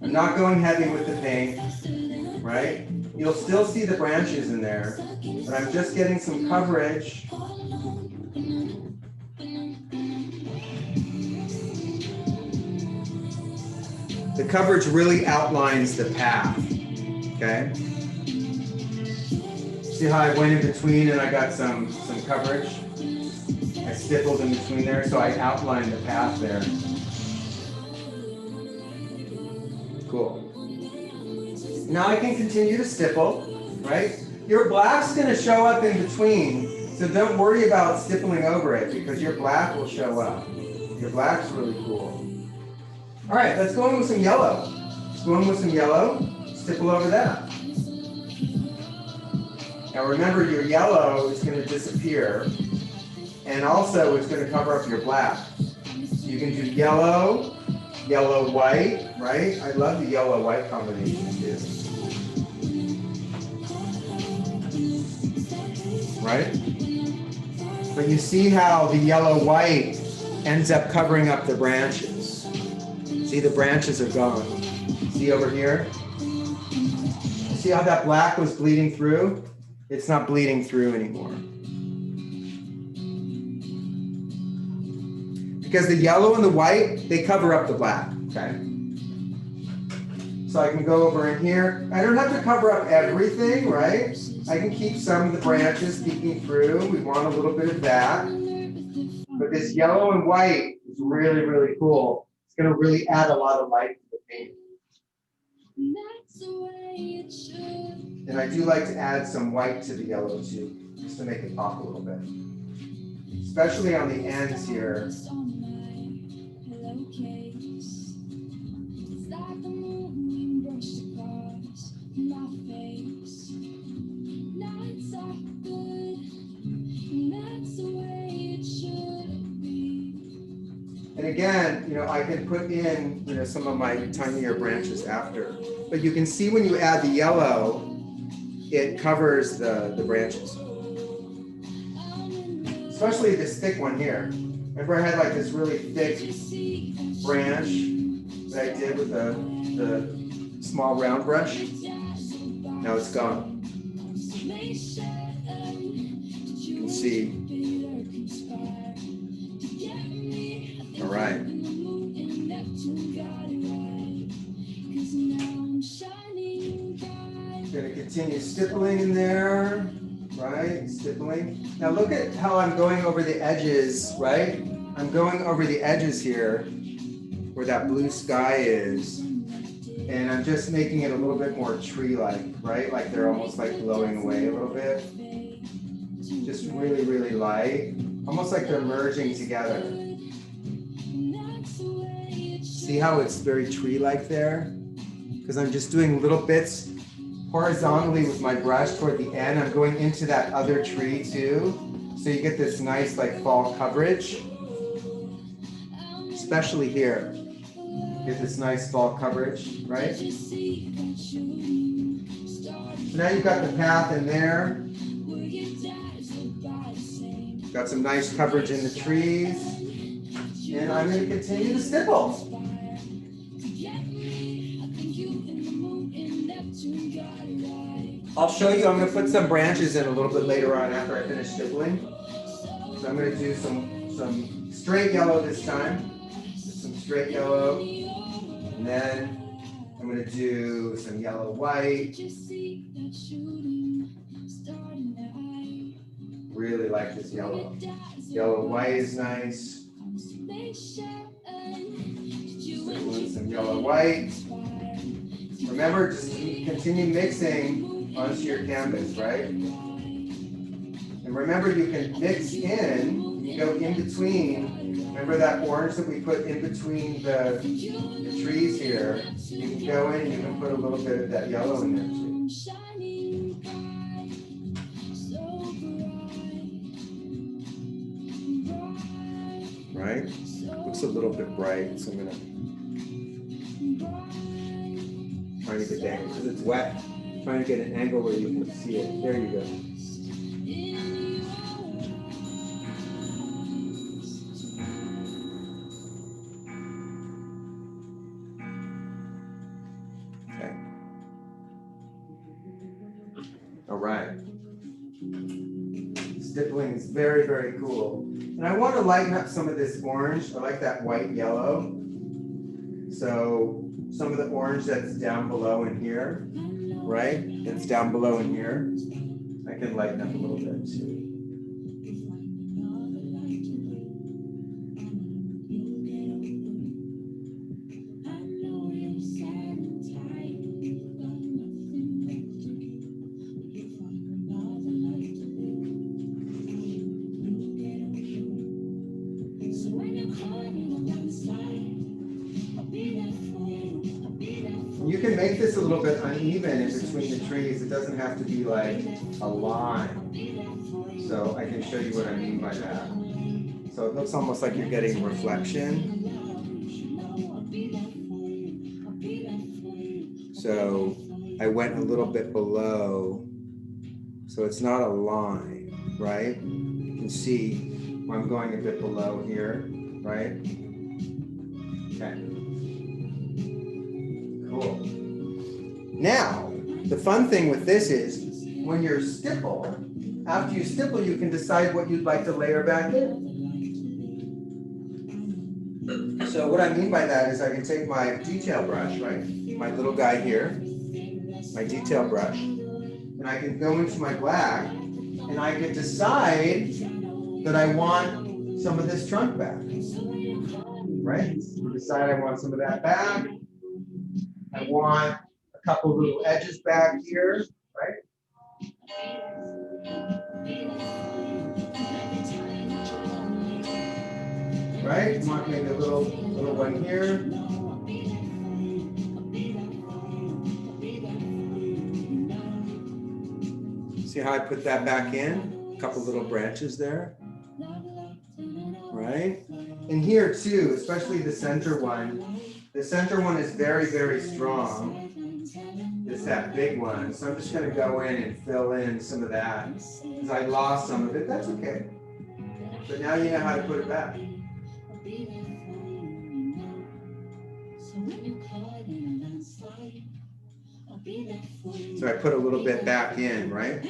I'm not going heavy with the paint, right? You'll still see the branches in there, but I'm just getting some coverage. The coverage really outlines the path, okay? See how I went in between and I got some coverage? I stippled in between there, so I outlined the path there. Cool. Now I can continue to stipple, right? Your black's gonna show up in between, so don't worry about stippling over it because your black will show up. Your black's really cool. All right, let's go in with some yellow. Let's go in with some yellow, stipple over that. Now remember, your yellow is going to disappear, and also it's going to cover up your black. So you can do yellow, yellow-white, right? I love the yellow-white combination too. Right? But you see how the yellow-white ends up covering up the branches. See, the branches are gone. See over here? See how that black was bleeding through? It's not bleeding through anymore. because the yellow and the white, they cover up the black, okay? So I can go over in here. I don't have to cover up everything, right? I can keep some of the branches peeking through. We want a little bit of that. But this yellow and white is really, really cool. It's gonna really add a lot of light to the paint. And I do like to add some white to the yellow too, just to make it pop a little bit. Especially on the ends here. And again, I can put in, some of my tinier branches after. But you can see when you add the yellow, it covers the branches. Especially this thick one here. Remember I had like this really thick branch that I did with the small round brush? Now it's gone. You can see. All right. I'm going to continue stippling in there, right? Stippling. Now look at how I'm going over the edges, right? I'm going over the edges here where that blue sky is. And I'm just making it a little bit more tree-like, right? Like they're almost like glowing away a little bit. Just really, really light. Almost like they're merging together. See how it's very tree-like there? Because I'm just doing little bits horizontally with my brush toward the end. I'm going into that other tree too. So you get this nice like fall coverage. Especially here. Get this nice fall coverage, right? So now you've got the path in there. Got some nice coverage in the trees. And I'm going to continue to stipple. I'll show you, I'm going to put some branches in a little bit later on after I finish stippling. So I'm going to do some straight yellow this time. Some straight yellow. And then I'm going to do some yellow white. Really like this yellow. Yellow white is nice. Some yellow white. Remember, just continue mixing onto your canvas, right? And remember, you can mix in, you go in between. Remember that orange that we put in between the trees here? You can go in and you can put a little bit of that yellow in there too. Right? Looks a little bit bright, so I'm gonna trying to get the angle because it's wet. Trying to get an angle where you can see it. There you go. Okay. All right. Stippling is very, very cool. And I want to lighten up some of this orange. I like that white yellow. So some of the orange that's down below in here, right? It's down below in here. I can lighten up a little bit too. You can make this a little bit uneven in between the trees. It doesn't have to be like a line. So I can show you what I mean by that. So it looks almost like you're getting reflection. So I went a little bit below. So it's not a line, right? You can see I'm going a bit below here, right? Okay. Cool. Now, the fun thing with this is when you're stipple, after you stipple, you can decide what you'd like to layer back in. So what I mean by that is I can take my detail brush, right? My little guy here, my detail brush, and I can go into my black, and I can decide that I want some of this trunk back, right? Decide I want some of that back. I want a couple little edges back here, right? Right? I want maybe a little one here. See how I put that back in? A couple little branches there. Right? And here too, especially the center one. The center one is very, very strong. It's that big one. So I'm just going to go in and fill in some of that. Because I lost some of it. That's okay. But now you know how to put it back. So I put a little bit back in, right?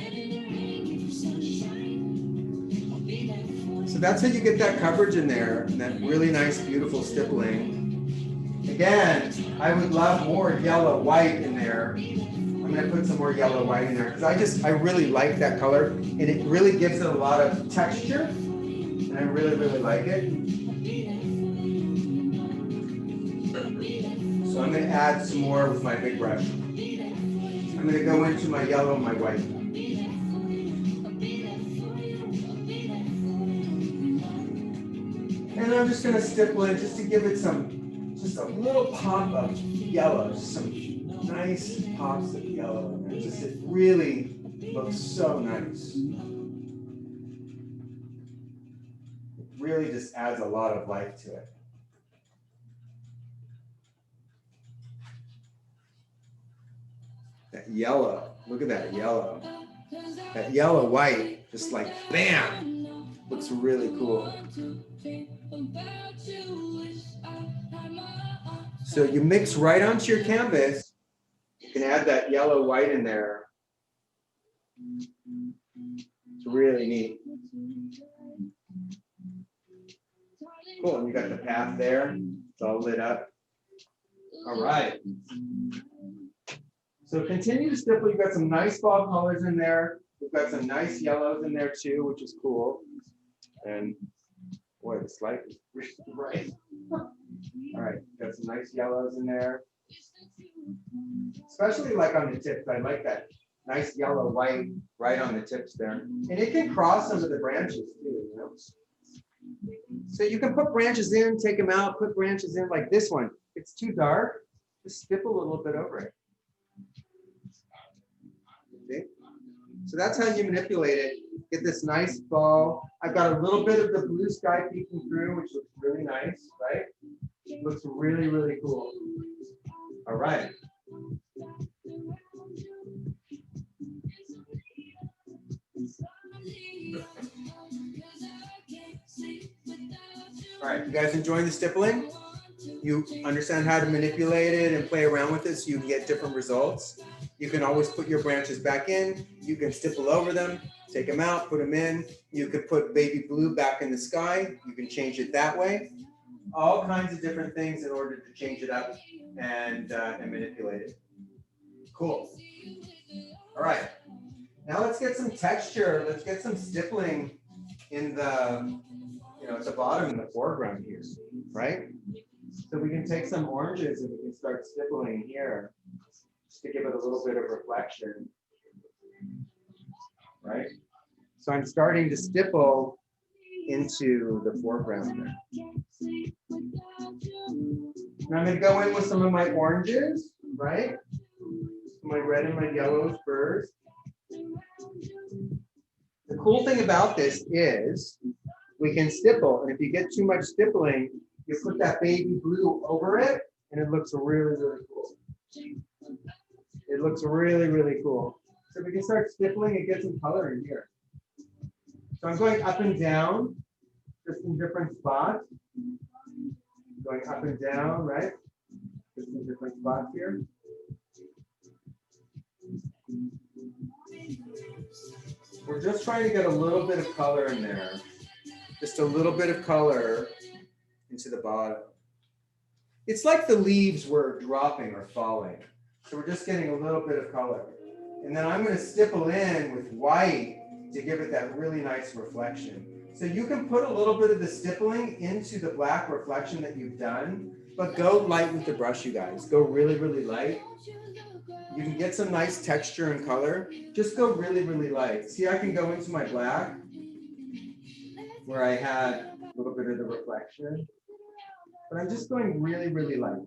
So that's how you get that coverage in there, and that really nice, beautiful stippling. Again, I would love more yellow white in there. I'm gonna put some more yellow white in there because I really like that color, and it really gives it a lot of texture, and I really, really like it. So I'm gonna add some more with my big brush. I'm gonna go into my yellow and my white. And I'm just gonna stipple it just to give it just a little pop of yellow, some nice pops of yellow. It really looks so nice. It really just adds a lot of life to it. That yellow, look at that yellow. That yellow white, just like bam, looks really cool. So you mix right onto your canvas. You can add that yellow white in there. It's really neat. Cool, and you got the path there. It's all lit up. All right. So continue to stipple. You've got some nice fall colors in there. We've got some nice yellows in there too, which is cool. And boy, this light is really bright. All right, got some nice yellows in there. Especially like on the tips. I like that nice yellow white right on the tips there. And it can cross some of the branches too, you know. So you can put branches in, take them out, put branches in like this one. It's too dark. Just stipple a little bit over it. Okay. So that's how you manipulate it. Get this nice ball. I've got a little bit of the blue sky peeking through, which looks really nice, right? It looks really, really cool. All right. All right, you guys enjoying the stippling? You understand how to manipulate it and play around with it so you can get different results. You can always put your branches back in. You can stipple over them, take them out, put them in. You could put baby blue back in the sky. You can change it that way. All kinds of different things in order to change it up and manipulate it. Cool. All right. Now let's get some texture. Let's get some stippling in the, at the bottom in the foreground here, right? So we can take some oranges and we can start stippling here just to give it a little bit of reflection, right? So I'm starting to stipple into the foreground there. And I'm going to go in with some of my oranges, right? My red and my yellows first. The cool thing about this is we can stipple, and if you get too much stippling, you put that baby blue over it, and it looks really, really cool. It looks really, really cool. So we can start stippling and get some color in here. So I'm going up and down, just in different spots. Going up and down, right? Just in different spots here. We're just trying to get a little bit of color in there. Just a little bit of color into the bottom. it's like the leaves were dropping or falling. So we're just getting a little bit of color. And then I'm going to stipple in with white to give it that really nice reflection. So you can put a little bit of the stippling into the black reflection that you've done, but go light with the brush, you guys. Go really, really light. You can get some nice texture and color. Just go really, really light. See, I can go into my black where I had a little bit of the reflection, but I'm just going really, really light.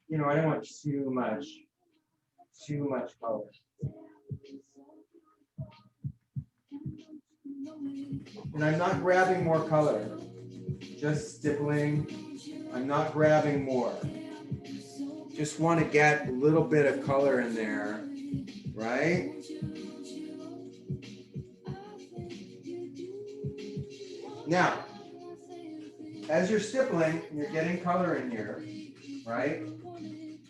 You know, I don't want too much color. And I'm not grabbing more color, just stippling. I'm not grabbing more. Just want to get a little bit of color in there, right? Now, as you're stippling, you're getting color in here, right?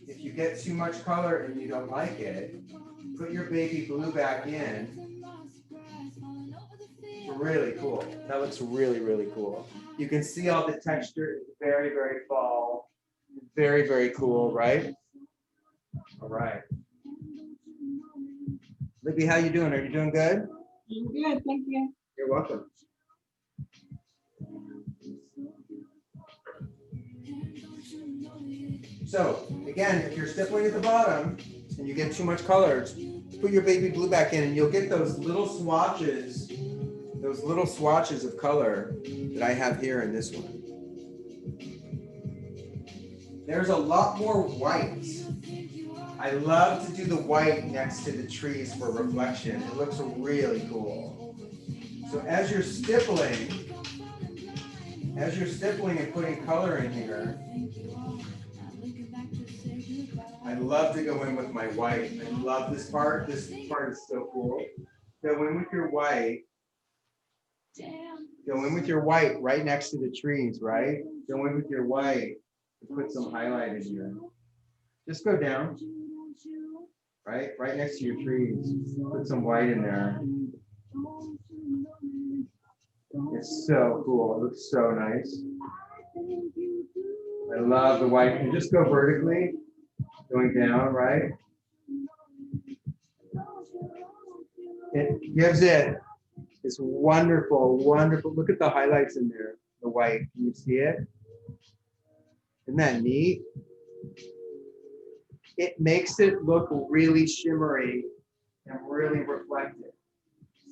If you get too much color and you don't like it, put your baby blue back in. Really cool. That looks really, really cool. You can see all the texture is very, very fall. Very, very cool, right? All right. Libby, how you doing? Are you doing good? I'm good, thank you. You're welcome. So again, if you're stippling at the bottom and you get too much color, put your baby blue back in and you'll get those little swatches of color that I have here in this one. There's a lot more white. I love to do the white next to the trees for reflection. It looks really cool. So as you're stippling and putting color in here, I love to go in with my white. I love this part. This part is so cool. Go in with your white. Go in with your white right next to the trees, right? Go in with your white and put some highlight in here. Just go down, right? Right next to your trees. Put some white in there. It's so cool. It looks so nice. I love the white. And just go vertically, going down, right? It gives it this wonderful, wonderful, look at the highlights in there, the white. Can you see it? Isn't that neat? It makes it look really shimmery and really reflective.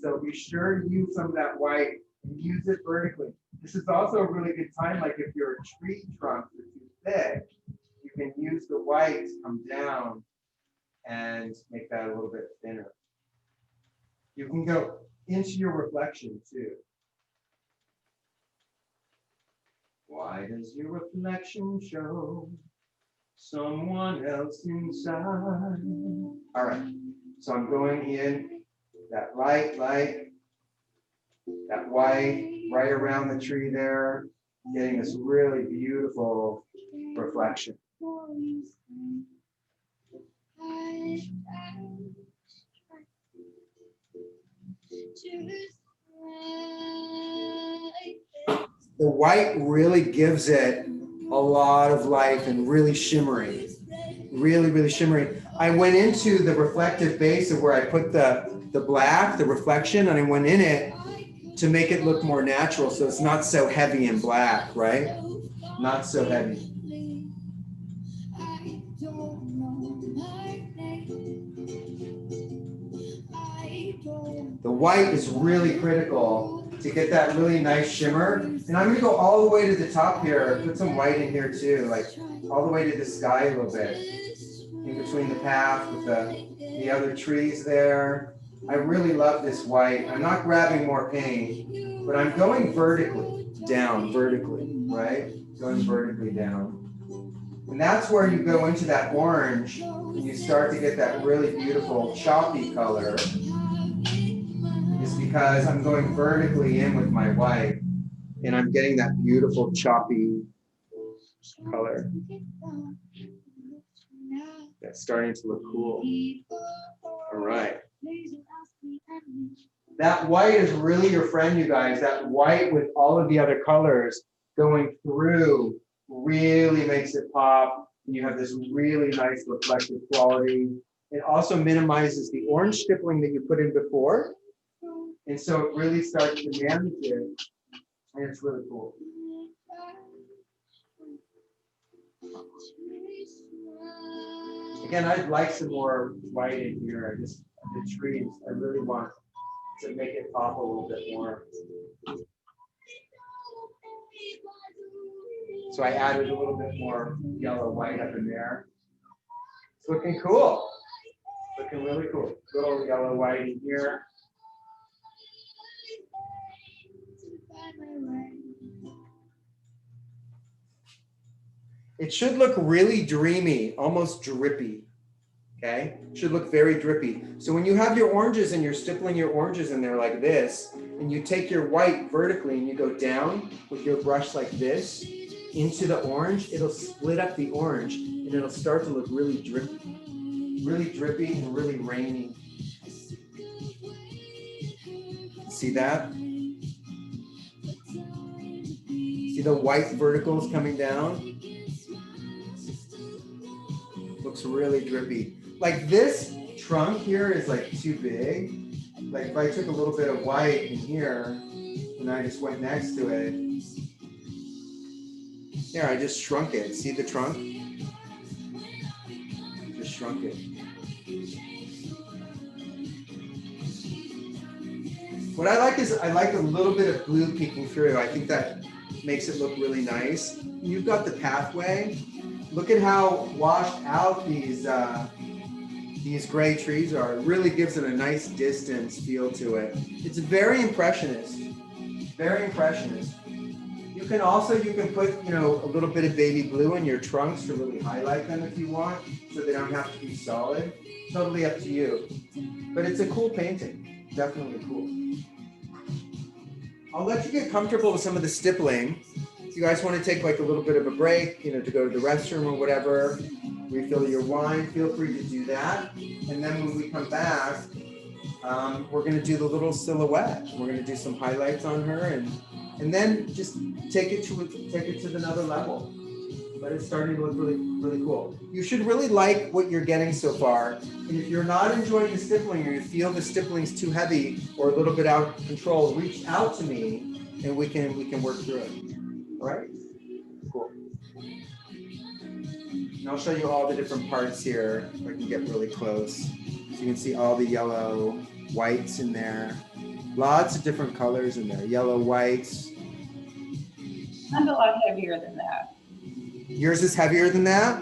So be sure to use some of that white and use it vertically. This is also a really good time, like if your tree trunks are too thick, you can use the white to come down and make that a little bit thinner. You can go into your reflection too. Why does your reflection show someone else inside? All right, so I'm going in that light, that white, right around the tree there, getting this really beautiful reflection. The white really gives it a lot of life and really shimmery, really, really shimmery. I went into the reflective base of where I put the black, the reflection, and I went in it to make it look more natural. So it's not so heavy and black, right? Not so heavy. The white is really critical to get that really nice shimmer. And I'm gonna go all the way to the top here, put some white in here too, like all the way to the sky a little bit. In between the path with the other trees there. I really love this white. I'm not grabbing more paint, but I'm going vertically down, right? Going vertically down. And that's where you go into that orange and you start to get that really beautiful choppy color. Is because I'm going vertically in with my white and I'm getting that beautiful choppy color. That's starting to look cool. All right. That white is really your friend, you guys. That white with all of the other colors going through really makes it pop. And you have this really nice reflective quality. It also minimizes the orange stippling that you put in before. And so it really starts to manage it. And it's really cool. Again, I'd like some more white in here. I just, the trees, I really want to make it pop a little bit more. So I added a little bit more yellow white up in there. It's looking cool. Looking really cool. Little yellow white in here. It should look really dreamy, almost drippy. Okay, should look very drippy. So when you have your oranges and you're stippling your oranges in there like this, and you take your white vertically and you go down with your brush like this into the orange, it'll split up the orange and it'll start to look really drippy and really rainy. See that? See the white verticals coming down? Looks really drippy. Like this trunk here is like too big. Like if I took a little bit of white in here and I just went next to it. Here, I just shrunk it. See the trunk? Just shrunk it. What I like is I like a little bit of blue peeking through. I think that makes it look really nice. You've got the pathway. Look at how washed out these gray trees are. It really gives it a nice distance feel to it. It's very impressionist. Very impressionist. You can put, you know, a little bit of baby blue in your trunks to really highlight them if you want, so they don't have to be solid. Totally up to you. But it's a cool painting. Definitely cool. I'll let you get comfortable with some of the stippling. If you guys want to take like a little bit of a break, you know, to go to the restroom or whatever, refill your wine, feel free to do that. And then when we come back, we're going to do the little silhouette. We're going to do some highlights on her and then just take it to another level. But it's starting to look really, really cool. You should really like what you're getting so far. And if you're not enjoying the stippling or you feel the stippling's too heavy or a little bit out of control, reach out to me and we can work through it. All right? Cool. And I'll show you all the different parts here. If I can get really close. So you can see all the yellow whites in there. Lots of different colors in there. Yellow, whites. I'm a lot heavier than that. Yours is heavier than that?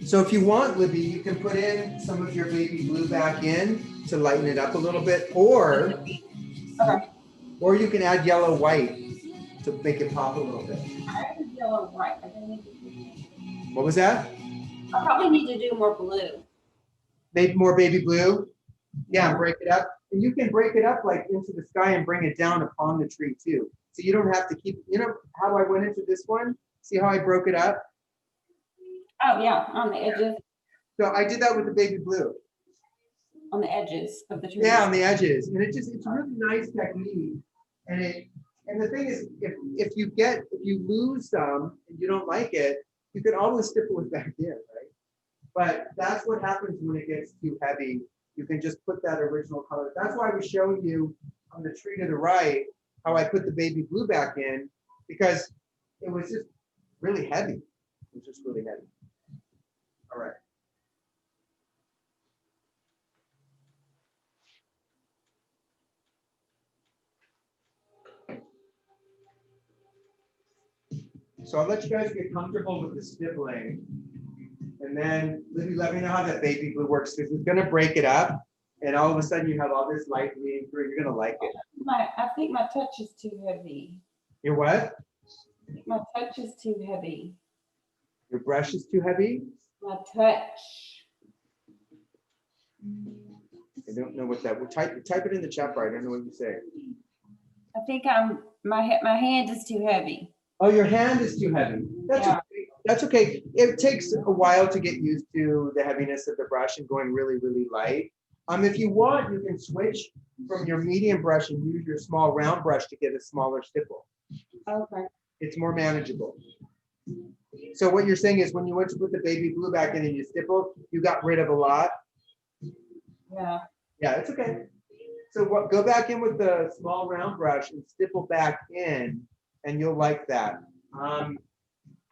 So if you want, Libby, you can put in some of your baby blue back in to lighten it up a little bit, or you can add yellow white to make it pop a little bit. I have yellow white. I don't need to do. What was that? I probably need to do more blue. Maybe more baby blue? Yeah, break it up. And you can break it up like into the sky and bring it down upon the tree too. So you don't have to keep, you know how I went into this one? See how I broke it up? Oh yeah, on the edges. So I did that with the baby blue. On the edges of the tree. Yeah, on the edges. And it's a really nice technique. And the thing is, if you lose some and you don't like it, you can always stipple it back in, right? But that's what happens when it gets too heavy. You can just put that original color. That's why I was showing you on the tree to the right how I put the baby blue back in, because it was just really heavy. It was just really heavy. All right. So I'll let you guys get comfortable with the stippling. And then Libby, let me know how that baby blue works, because it's gonna break it up. And all of a sudden you have all this light bleeding through. You're gonna like it. I think my touch is too heavy. Your what? I think my touch is too heavy. Your brush is too heavy? My touch. I don't know what that would type it in the chat bar. I don't know what you say. I think my hand is too heavy. Oh, your hand is too heavy. That's Yeah. okay. That's okay. It takes a while to get used to the heaviness of the brush and going really, really light. If you want, you can switch from your medium brush and use your small round brush to get a smaller stipple. Okay. It's more manageable. So what you're saying is when you went to put the baby blue back in and you stippled, you got rid of a lot? Yeah. Yeah, it's okay. So what, go back in with the small round brush and stipple back in, and you'll like that.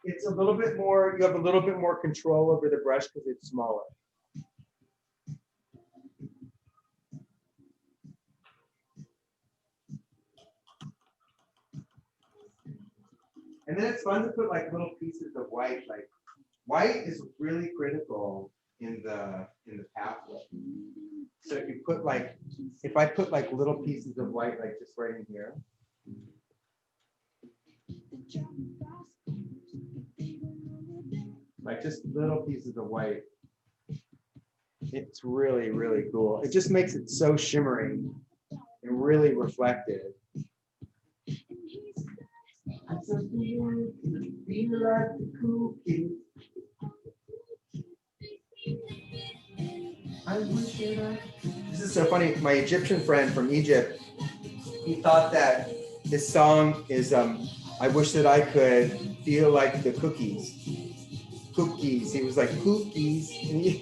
It's a little bit more, you have a little bit more control over the brush because it's smaller. And then it's fun to put like little pieces of white. Like white is really critical in the pathway. So if you put like, if I put like little pieces of white, like just right in here. Like just little pieces of white. It's really, really cool. It just makes it so shimmery and really reflective. This is so funny. My Egyptian friend from Egypt, he thought that this song is I wish that I could feel like the cookies. Cookies. He was like, cookies. And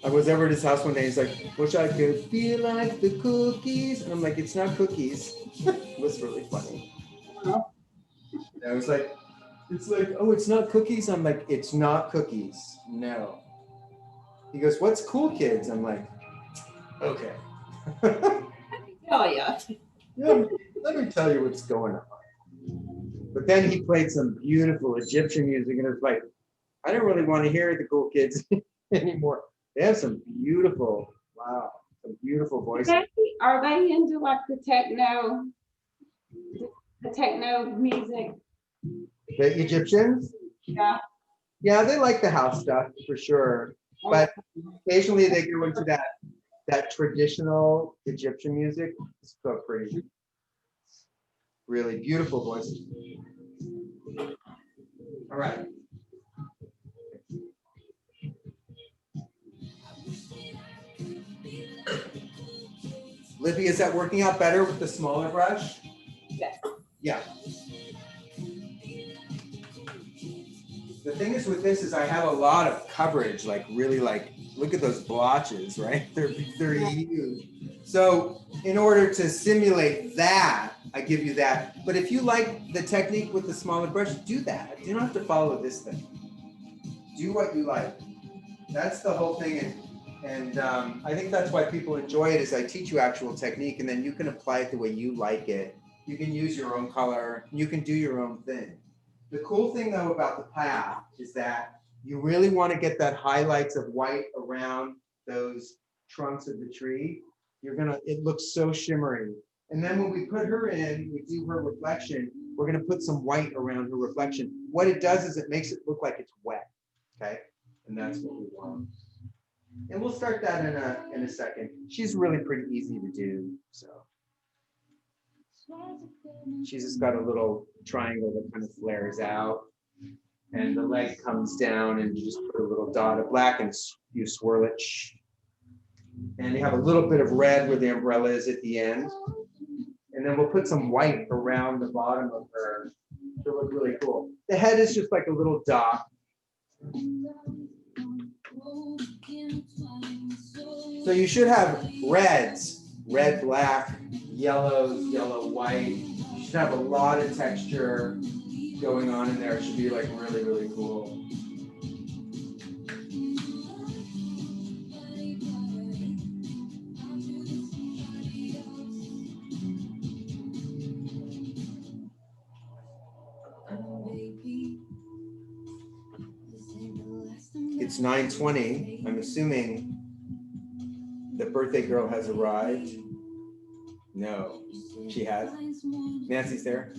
I was over at his house one day. He's like, wish I could feel like the cookies. And I'm like, it's not cookies. It was really funny. And I was like, it's like, oh, it's not cookies. I'm like, it's not cookies. No. He goes, what's cool kids? I'm like, okay. Oh, yeah. Yeah, let me tell you what's going on. But then he played some beautiful Egyptian music, and it's like, I don't really want to hear the cool kids anymore. They have some beautiful, wow, some beautiful voices. Are they into like the techno music? The Egyptians? Yeah. Yeah, they like the house stuff for sure. But occasionally they go into that traditional Egyptian music. It's so pretty. Really beautiful voices. All right. Libby, is that working out better with the smaller brush? Yes. Yeah. The thing is with this is I have a lot of coverage, like really like, look at those blotches, right? They're huge. So in order to simulate that, I give you that. But if you like the technique with the smaller brush, do that. You don't have to follow this thing. Do what you like. That's the whole thing. And I think that's why people enjoy it is I teach you actual technique and then you can apply it the way you like it. You can use your own color. You can do your own thing. The cool thing though about the path is that you really want to get that highlights of white around those trunks of the tree. It looks so shimmery. And then when we put her in, we do her reflection, we're gonna put some white around her reflection. What it does is it makes it look like it's wet, okay? And that's what we want. And we'll start that in a second. She's really pretty easy to do, so. She's just got a little triangle that kind of flares out. And the leg comes down and you just put a little dot of black and you swirl it. And you have a little bit of red where the umbrella is at the end. And then we'll put some white around the bottom of her. It'll look really cool. The head is just like a little dot. So you should have reds, red, black, yellows, yellow, white. You should have a lot of texture going on in there. It should be like really, really cool. It's 9:20. I'm assuming the birthday girl has arrived. No, she has. Nancy's there.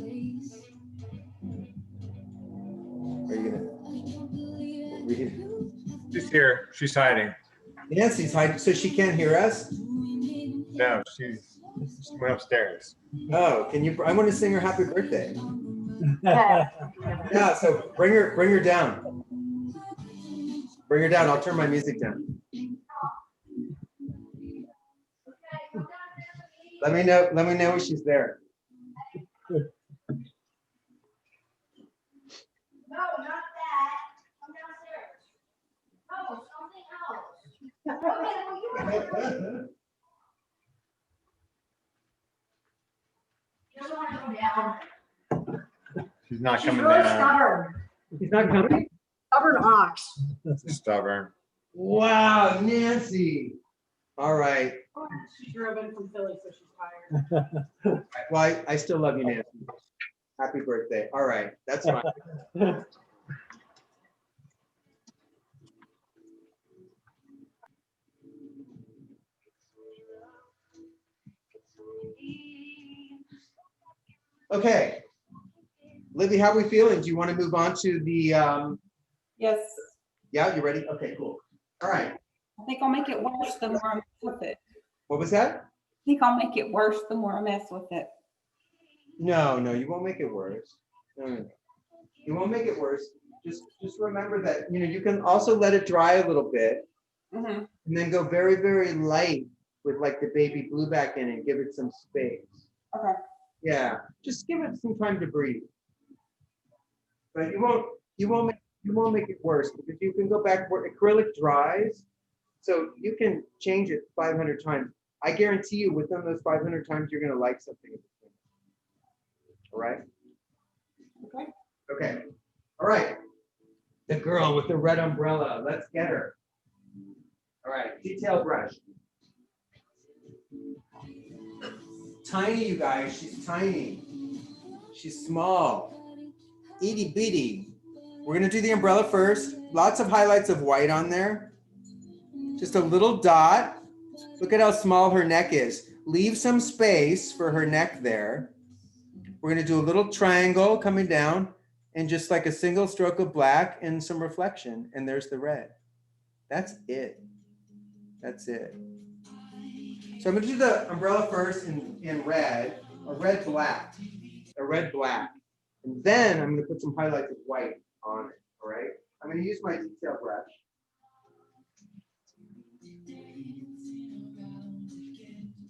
Are you gonna read? She's here. She's hiding. Nancy's hiding, so she can't hear us? No, she went upstairs. Oh, can you? I want to sing her happy birthday. Okay. Yeah, so bring her down. Bring her down. I'll turn my music down. Let me know when she's there. doesn't want to go down. She's not She's coming really down. stubborn. He's not coming? Stubborn ox. Stubborn. Wow, Nancy. All right. She drove in from Philly, so she's tired. Well, I still love you, Nancy. Happy birthday. All right, that's fine. Okay. Libby, how are we feeling? Do you want to move on to the, Yes, yeah, you ready? Okay, cool. All right. I think I'll make it worse the more I mess with it. What was that? I think I'll make it worse the more I mess with it. No, you won't make it worse. No. You won't make it worse. Just remember that, you can also let it dry a little bit Mhm. and then go very, very light with like the baby blue back in and give it some space. Okay. Yeah, just give it some time to breathe. But you won't make it worse because you can go back where acrylic dries, so you can change it 500 times. I guarantee you within those 500 times, you're gonna like something. All right? Okay. Okay. All right. The girl with the red umbrella. Let's get her. All right. Detail brush. Tiny, you guys. She's tiny. She's small. Itty bitty. We're going to do the umbrella first. Lots of highlights of white on there. Just a little dot. Look at how small her neck is. Leave some space for her neck there. We're going to do a little triangle coming down and just like a single stroke of black and some reflection. And there's the red. That's it. That's it. So I'm going to do the umbrella first in red, a red black. And then I'm going to put some highlights of white on it. All right. I'm going to use my detail brush.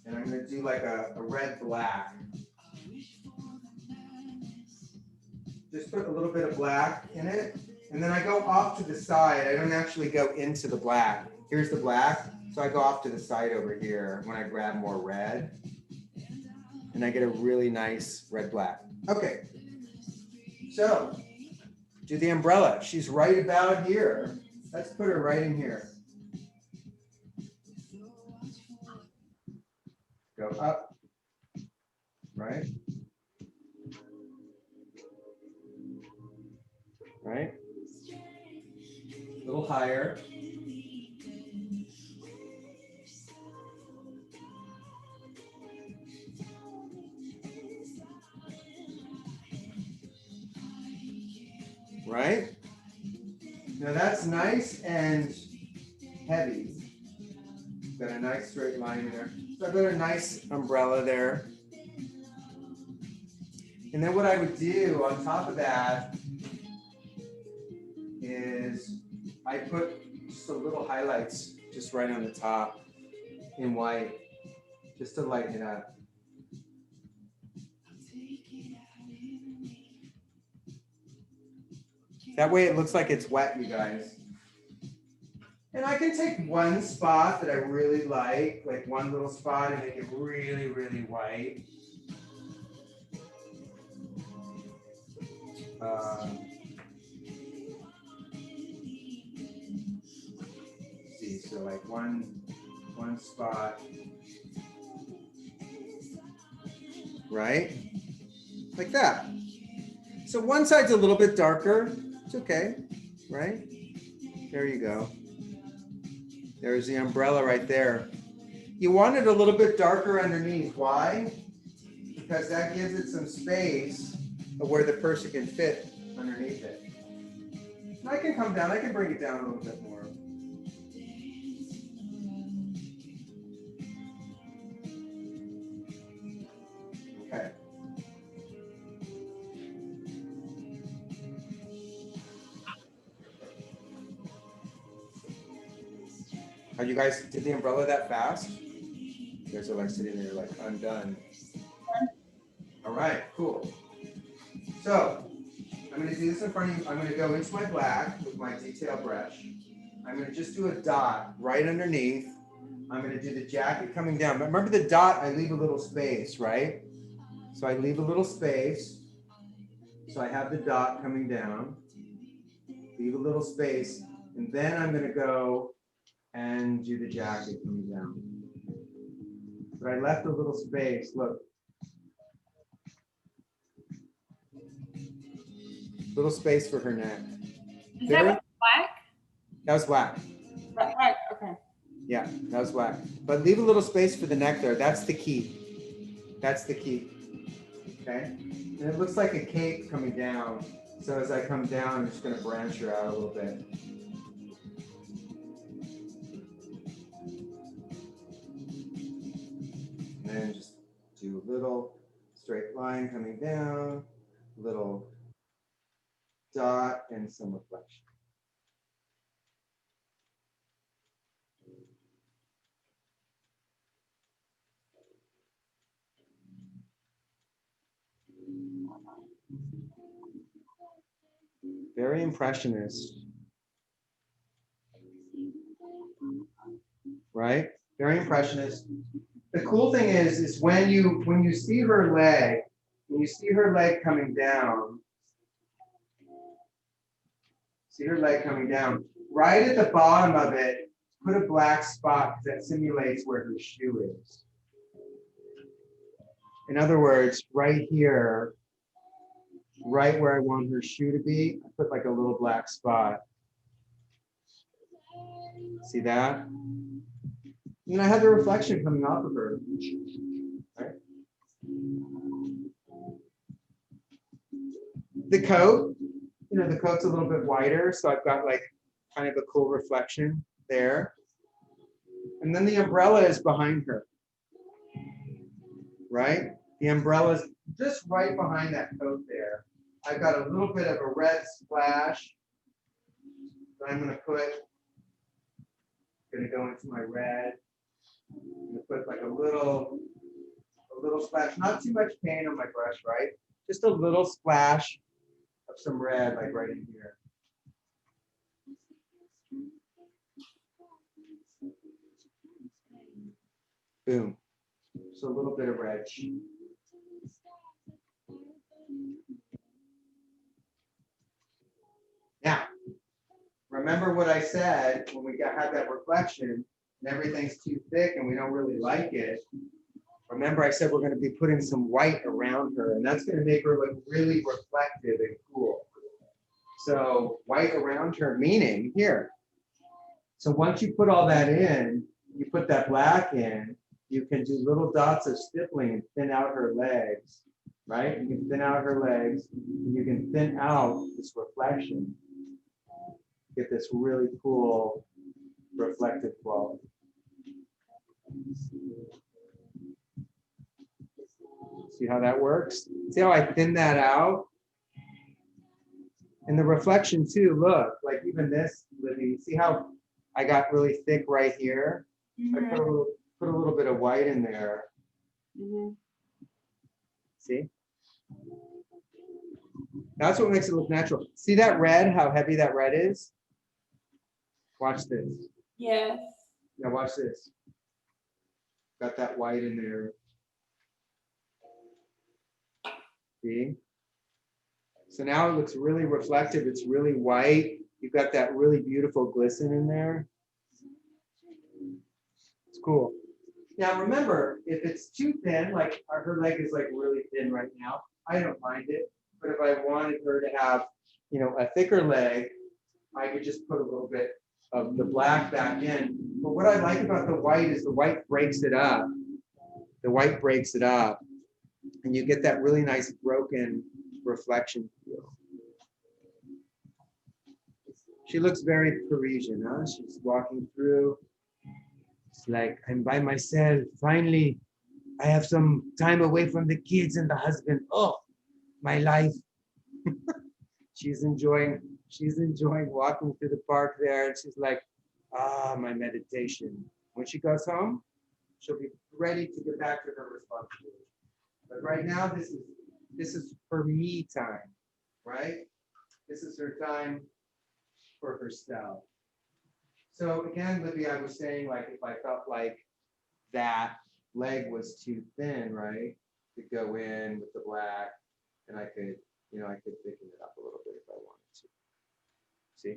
And I'm going to do like a red black. Just put a little bit of black in it. And then I go off to the side. I don't actually go into the black. Here's the black. So I go off to the side over here when I grab more red. And I get a really nice red black. Okay. So do the umbrella. She's right about here. Let's put her right in here. Go up. Right? Right? A little higher. Right? Now that's nice and heavy. Got a nice straight line there. So I've got a nice umbrella there. And then what I would do on top of that is I put just a little highlights just right on the top in white, just to lighten it up. That way it looks like it's wet, you guys. And I can take one spot that I really like one little spot, and make it really, really white. See, so like one spot, right? Like that. So one side's a little bit darker. It's okay, right? There you go. There's the umbrella right there. You want it a little bit darker underneath. Why? Because that gives it some space of where the person can fit underneath it. And I can come down, I can bring it down a little bit more. Okay. How you guys did the umbrella that fast? You guys are like sitting there like undone. All right, cool. So I'm going to do this in front of you. I'm going to go into my black with my detail brush. I'm gonna just do a dot right underneath. I'm gonna do the jacket coming down. But remember the dot, I leave a little space, right? So I leave a little space. So I have the dot coming down. Leave a little space. And then I'm gonna go and do the jacket coming down. But I left a little space, look. Little space for her neck. Is that Very, with black? that was whack. Right, okay. Yeah, that was whack. But leave a little space for the neck there. That's the key. That's the key. Okay? And it looks like a cape coming down. So as I come down, I'm just going to branch her out a little bit. And then just do a little straight line coming down, little dot, and some reflection. Very impressionist. Right? Very impressionist. The cool thing is when you see her leg, when you see her leg coming down, see her leg coming down, right at the bottom of it, put a black spot that simulates where her shoe is. In other words, right here, right where I want her shoe to be, I put like a little black spot. See that? And I have the reflection coming off of her. Right? The coat, you know, the coat's a little bit wider, so I've got like kind of a cool reflection there. And then the umbrella is behind her, right? The umbrella's just right behind that coat there. I've got a little bit of a red splash that I'm gonna go into my red. I'm gonna put like a little splash, not too much paint on my brush, right? Just a little splash of some red, like right in here. Boom. So a little bit of red. Now, remember what I said when we had that reflection and everything's too thick and we don't really like it. Remember I said we're going to be putting some white around her, and that's going to make her look really reflective and cool. So white around her, meaning here. So once you put all that in, you put that black in, you can do little dots of stippling and thin out her legs, right? You can thin out her legs, and you can thin out this reflection. Get this really cool reflective quality. See how that works? See how I thin that out? And the reflection too, look, like even this, Libby, see how I got really thick right here? I put a little bit of white in there. See? That's what makes it look natural. See that red, how heavy that red is? Watch this. Yes. Now watch this. Got that white in there. See? So now it looks really reflective. It's really white. You've got that really beautiful glisten in there. It's cool. Now remember, if it's too thin, like her leg is like really thin right now, I don't mind it. But if I wanted her to have, you know, a thicker leg, I could just put a little bit of the black back in. But what I like about the white is the white breaks it up. The white breaks it up. And you get that really nice broken reflection feel. She looks very Parisian, huh? She's walking through. It's like, I'm by myself. Finally, I have some time away from the kids and the husband. Oh, my life. She's enjoying walking through the park there. And she's like, ah, my meditation. When she goes home, she'll be ready to get back to her responsibility. But right now, this is her me time, right? This is her time for herself. So again, Libby, I was saying like if I felt like that leg was too thin, right? To go in with the black, and I could, I could thicken it up a little bit if I wanted to. See?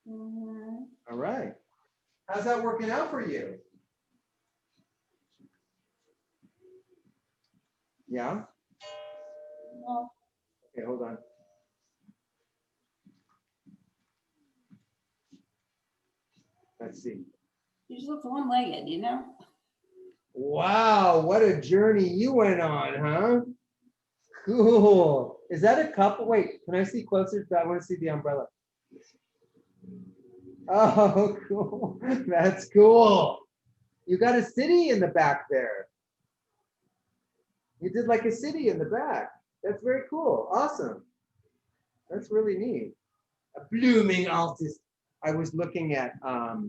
Mhm. All right. How's that working out for you? Yeah? Well, Okay, hold on. Let's see. you just look one-legged, you know? Wow, what a journey you went on, huh? Cool. Is that a cup? Wait, can I see closer? I want to see the umbrella. Oh, cool. That's cool. You got a city in the back there. You did like a city in the back. That's very cool. Awesome. That's really neat. A blooming artist. I was looking at, oh,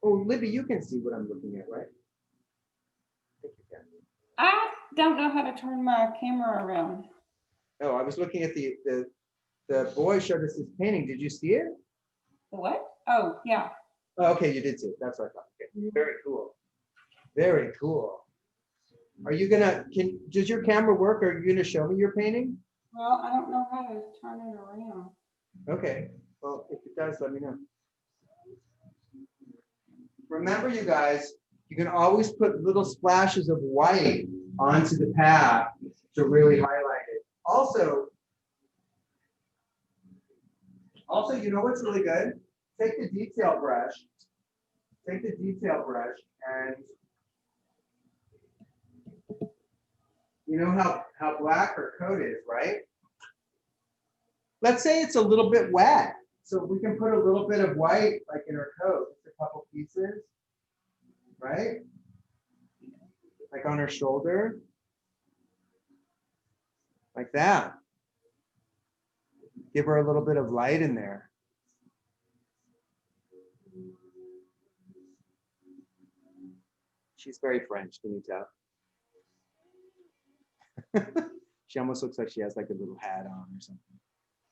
Libby, you can see what I'm looking at, right? I think you can. I don't know how to turn my camera around. Oh, I was looking at the boy showed us his painting. Did you see it? The what? Oh, yeah. Oh, okay, you did see it. That's what I thought. Okay. Very cool. Very cool. Are you gonna, does your camera work? Are you gonna show me your painting? Well, I don't know how to turn it around. Okay, well, if it does, let me know. Remember, you guys, you can always put little splashes of white onto the path to really highlight it. Also, you know what's really good? Take the detail brush and you know how black her coat is, right? Let's say it's a little bit wet. So we can put a little bit of white like in her coat, just a couple pieces, right? Like on her shoulder, like that. Give her a little bit of light in there. She's very French, can you tell? She almost looks like she has like a little hat on or something.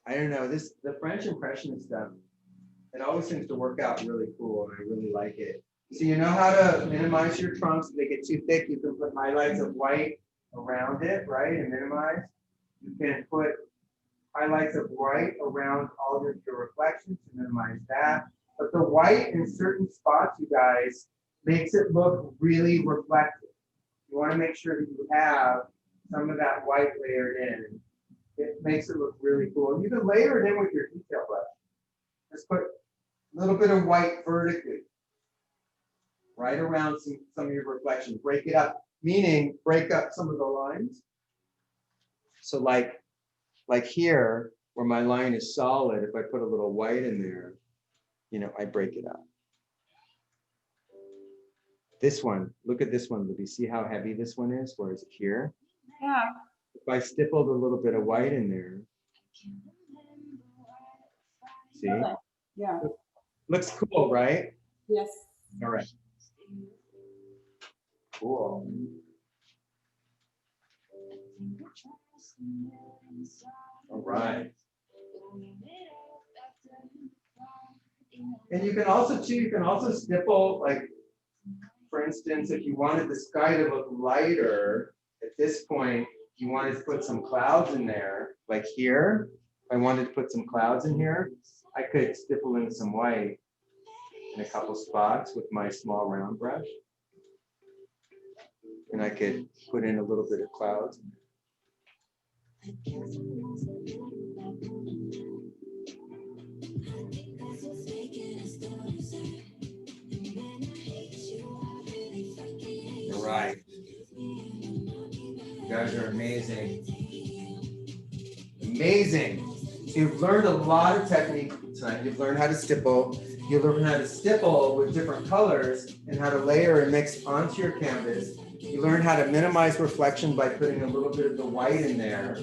I don't know, the French Impressionist stuff, it always seems to work out really cool and I really like it. So you know how to minimize your trunks. If they get too thick, you can put highlights of white around it, right? And minimize. You can put highlights of white around all your reflections to minimize that. But the white in certain spots, you guys, makes it look really reflective. You want to make sure that you have some of that white layered in. It makes it look really cool. You can layer it in with your detail brush. Just put a little bit of white vertically, right around some of your reflections. Break it up, meaning break up some of the lines. So like here, where my line is solid, if I put a little white in there, I break it up. This one, look at this one, Libby. See how heavy this one is? Whereas here, Yeah. if I stippled a little bit of white in there, see? Okay. Yeah. Looks cool, right? Yes. All right. Cool. All right. And you can also stipple, like, for instance, if you wanted the sky to look lighter, at this point, you wanted to put some clouds in there, like here. If I wanted to put some clouds in here, I could stipple in some white in a couple spots with my small round brush. And I could put in a little bit of clouds. All right. You guys are amazing. Amazing. So you've learned a lot of technique tonight. You've learned how to stipple. You learned how to stipple with different colors and how to layer and mix onto your canvas. You learned how to minimize reflection by putting a little bit of the white in there.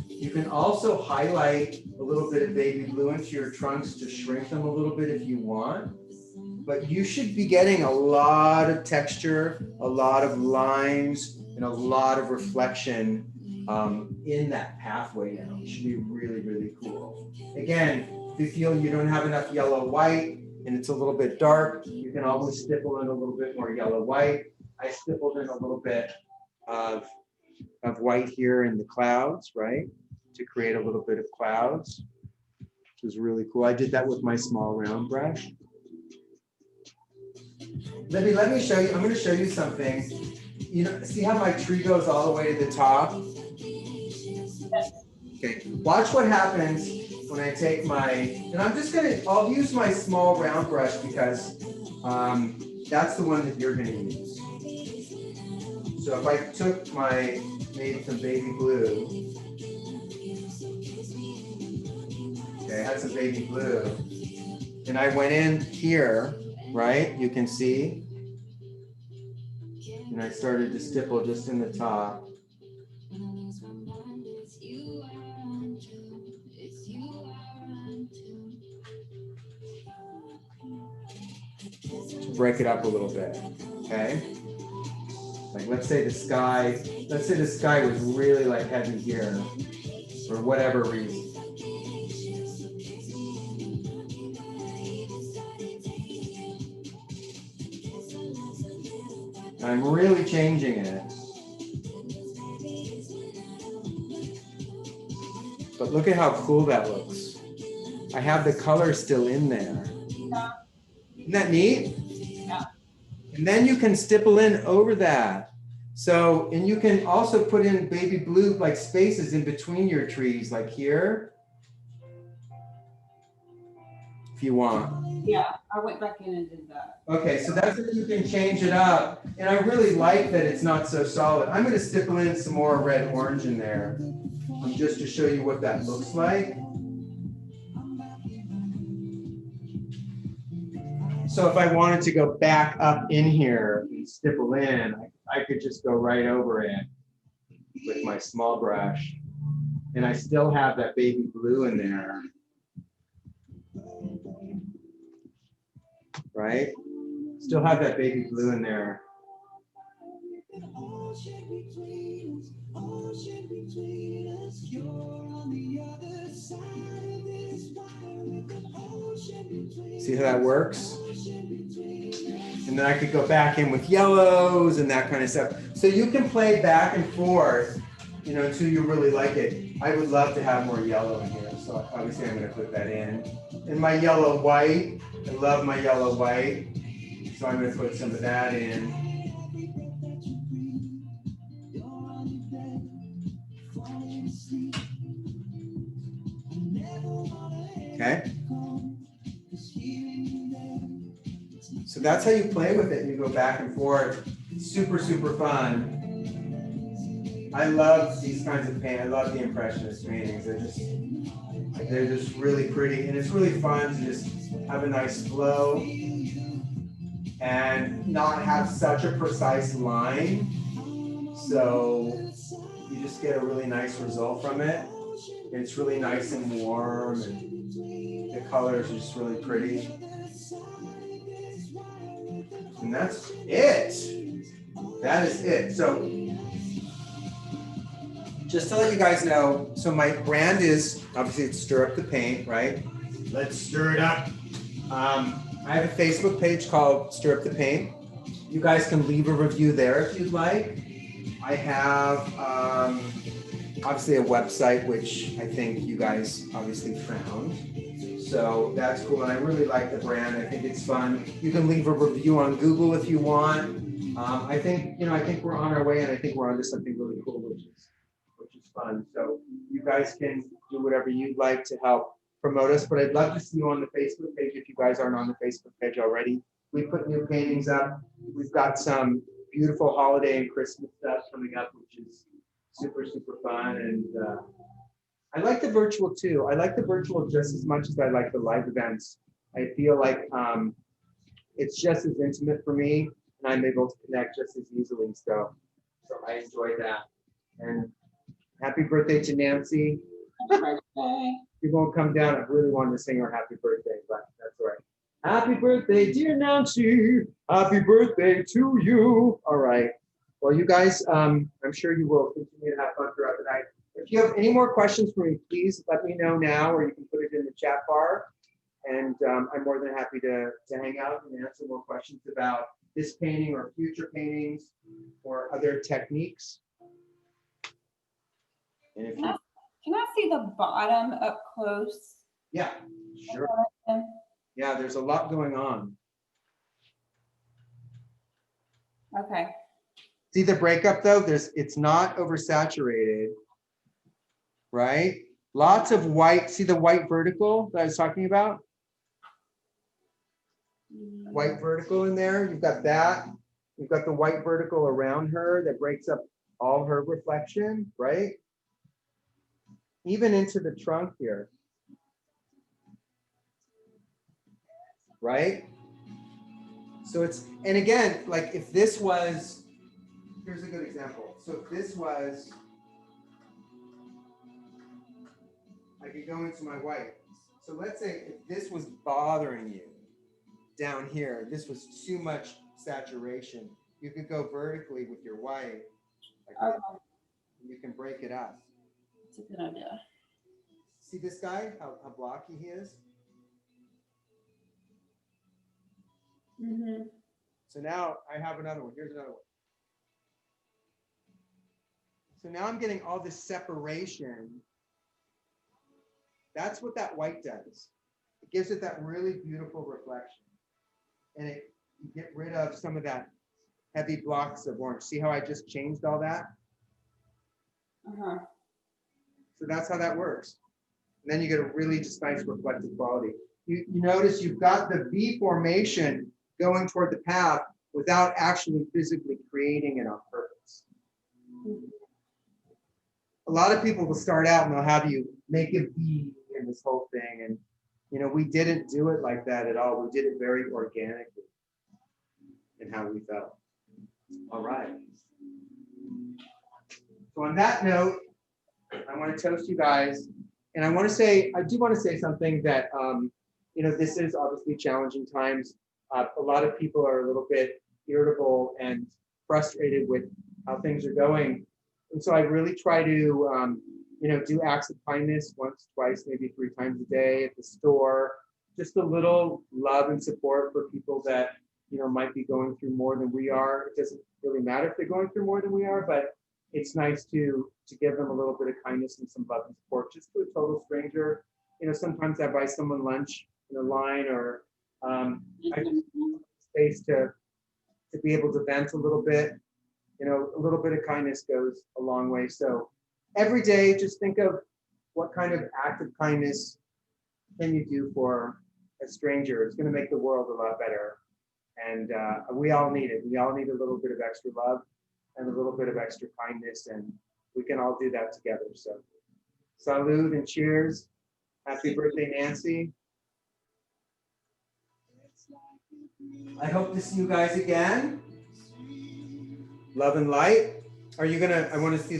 You can also highlight a little bit of baby blue into your trunks to shrink them a little bit if you want. But you should be getting a lot of texture, a lot of lines, and a lot of reflection in that pathway now. It should be really, really cool. Again, if you feel you don't have enough yellow white, and it's a little bit dark, you can always stipple in a little bit more yellow white. I stippled in a little bit of white here in the clouds, right? To create a little bit of clouds, which was really cool. I did that with my small round brush. Libby, let me show you, I'm gonna show you something. You know, see how my tree goes all the way to the top? Okay, watch what happens when I take my, and I'll use my small round brush because that's the one that you're gonna use. So if I took made some baby blue, okay, I had some baby blue, and I went in here, right? You can see, and I started to stipple just in the top. To break it up a little bit, okay? Like let's say the sky was really like heavy here, for whatever reason. I'm really changing it. But look at how cool that looks. I have the color still in there. Isn't that neat? Yeah. And then you can stipple in over that. So, and you can also put in baby blue, like spaces in between your trees, like here, if you want. Yeah, I went back in and did that. Okay, so that's if you can change it up. And I really like that it's not so solid. I'm gonna stipple in some more red orange in there, just to show you what that looks like. So if I wanted to go back up in here and stipple in, I could just go right over it with my small brush. And I still have that baby blue in there. Right? Still have that baby blue in there. See how that works? And then I could go back in with yellows and that kind of stuff. So you can play back and forth, you know, until you really like it. I would love to have more yellow in here. So obviously I'm going to put that in. And my yellow white, I love my yellow white. So I'm going to put some of that in. Okay. So that's how you play with it. You go back and forth. Super, super fun. I love these kinds of paint. I love the Impressionist paintings. They're just really pretty, and it's really fun to just have a nice flow and not have such a precise line. So you just get a really nice result from it. It's really nice and warm, and the colors are just really pretty. And that's it. That is it. So just to let you guys know, so my brand is, obviously it's Stir Up the Paint, right? Let's stir it up. I have a Facebook page called Stir Up the Paint. You guys can leave a review there if you'd like. I have obviously a website, which I think you guys obviously found. So that's cool, and I really like the brand. I think it's fun. You can leave a review on Google if you want. I think we're on our way, and I think we're onto something really cool, which is fun. So you guys can do whatever you'd like to help promote us, but I'd love to see you on the Facebook page if you guys aren't on the Facebook page already. We put new paintings up. We've got some beautiful holiday and Christmas stuff coming up, which is super, super fun. And I like the virtual too. I like the virtual just as much as I like the live events. I feel like it's just as intimate for me, and I'm able to connect just as easily. So I enjoy that. And happy birthday to Nancy. Happy birthday. You won't come down. I really wanted to sing her happy birthday, but that's all right. Happy birthday, dear Nancy. Happy birthday to you. All right. Well, you guys, I'm sure you will continue to have fun throughout the night. If you have any more questions for me, please let me know now, or you can put it in the chat bar. And I'm more than happy to hang out and answer more questions about this painting or future paintings or other techniques. And if you, Can I see the bottom up close? yeah, sure. Yeah, there's a lot going on. Okay. See the breakup though? It's not oversaturated, right? Lots of white. See the white vertical that I was talking about? White vertical in there. You've got that. You've got the white vertical around her that breaks up all her reflection, right? Even into the trunk here. Right? So it's, and again, like if this was, here's a good example. So if this was, I could go into my white. So let's say if this was bothering you down here, this was too much saturation, you could go vertically with your white. Like Okay. you can break it up. That's a good idea. See this guy, how blocky he is? Mm-hmm. So now I have another one. Here's another one. So now I'm getting all this separation. That's what that white does. It gives it that really beautiful reflection. And you get rid of some of that heavy blocks of orange. See how I just changed all that? Uh-huh. So that's how that works. And then you get a really just nice reflective quality. You notice you've got the V formation going toward the path without actually physically creating it on purpose. A lot of people will start out and they'll have you make a V in this whole thing. And, you know, we didn't do it like that at all. We did it very organically in how we felt. All right. So on that note, I want to toast you guys. And I do want to say something that, you know, this is obviously challenging times. A lot of people are a little bit irritable and frustrated with how things are going. And so I really try to, you know, do acts of kindness once, twice, maybe 3 times a day at the store. Just a little love and support for people that, you know, might be going through more than we are. It doesn't really matter if they're going through more than we are, but it's nice to give them a little bit of kindness and some love and support just to a total stranger. You know, sometimes I buy someone lunch in a line, or I just space to be able to vent a little bit. You know, a little bit of kindness goes a long way. So every day, just think of what kind of act of kindness can you do for a stranger. It's going to make the world a lot better. And we all need it. We all need a little bit of extra love and a little bit of extra kindness, and we can all do that together. So salud and cheers. Happy birthday, Nancy. I hope to see you guys again. Love and light. Are you gonna, I want to see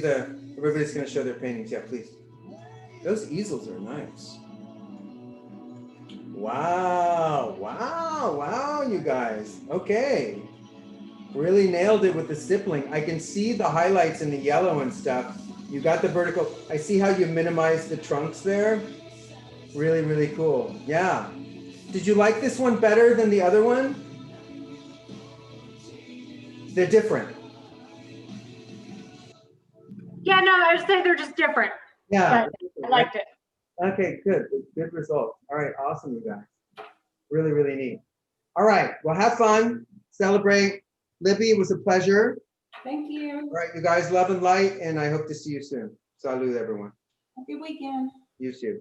everybody's gonna show their paintings. Yeah, please. Those easels are nice. Wow, wow, wow, you guys. Okay. Really nailed it with the stippling. I can see the highlights in the yellow and stuff. You got the vertical. I see how you minimized the trunks there. Really, really cool. Yeah. Did you like this one better than the other one? They're different. Yeah, no, I would say they're just different. Yeah. I liked it. Okay, good. Good result. All right, awesome, you guys. Really, really neat. All right, well, have fun. Celebrate. Libby, it was a pleasure. Thank you. All right, you guys, love and light, and I hope to see you soon. Salud, everyone. Have a good weekend. You too.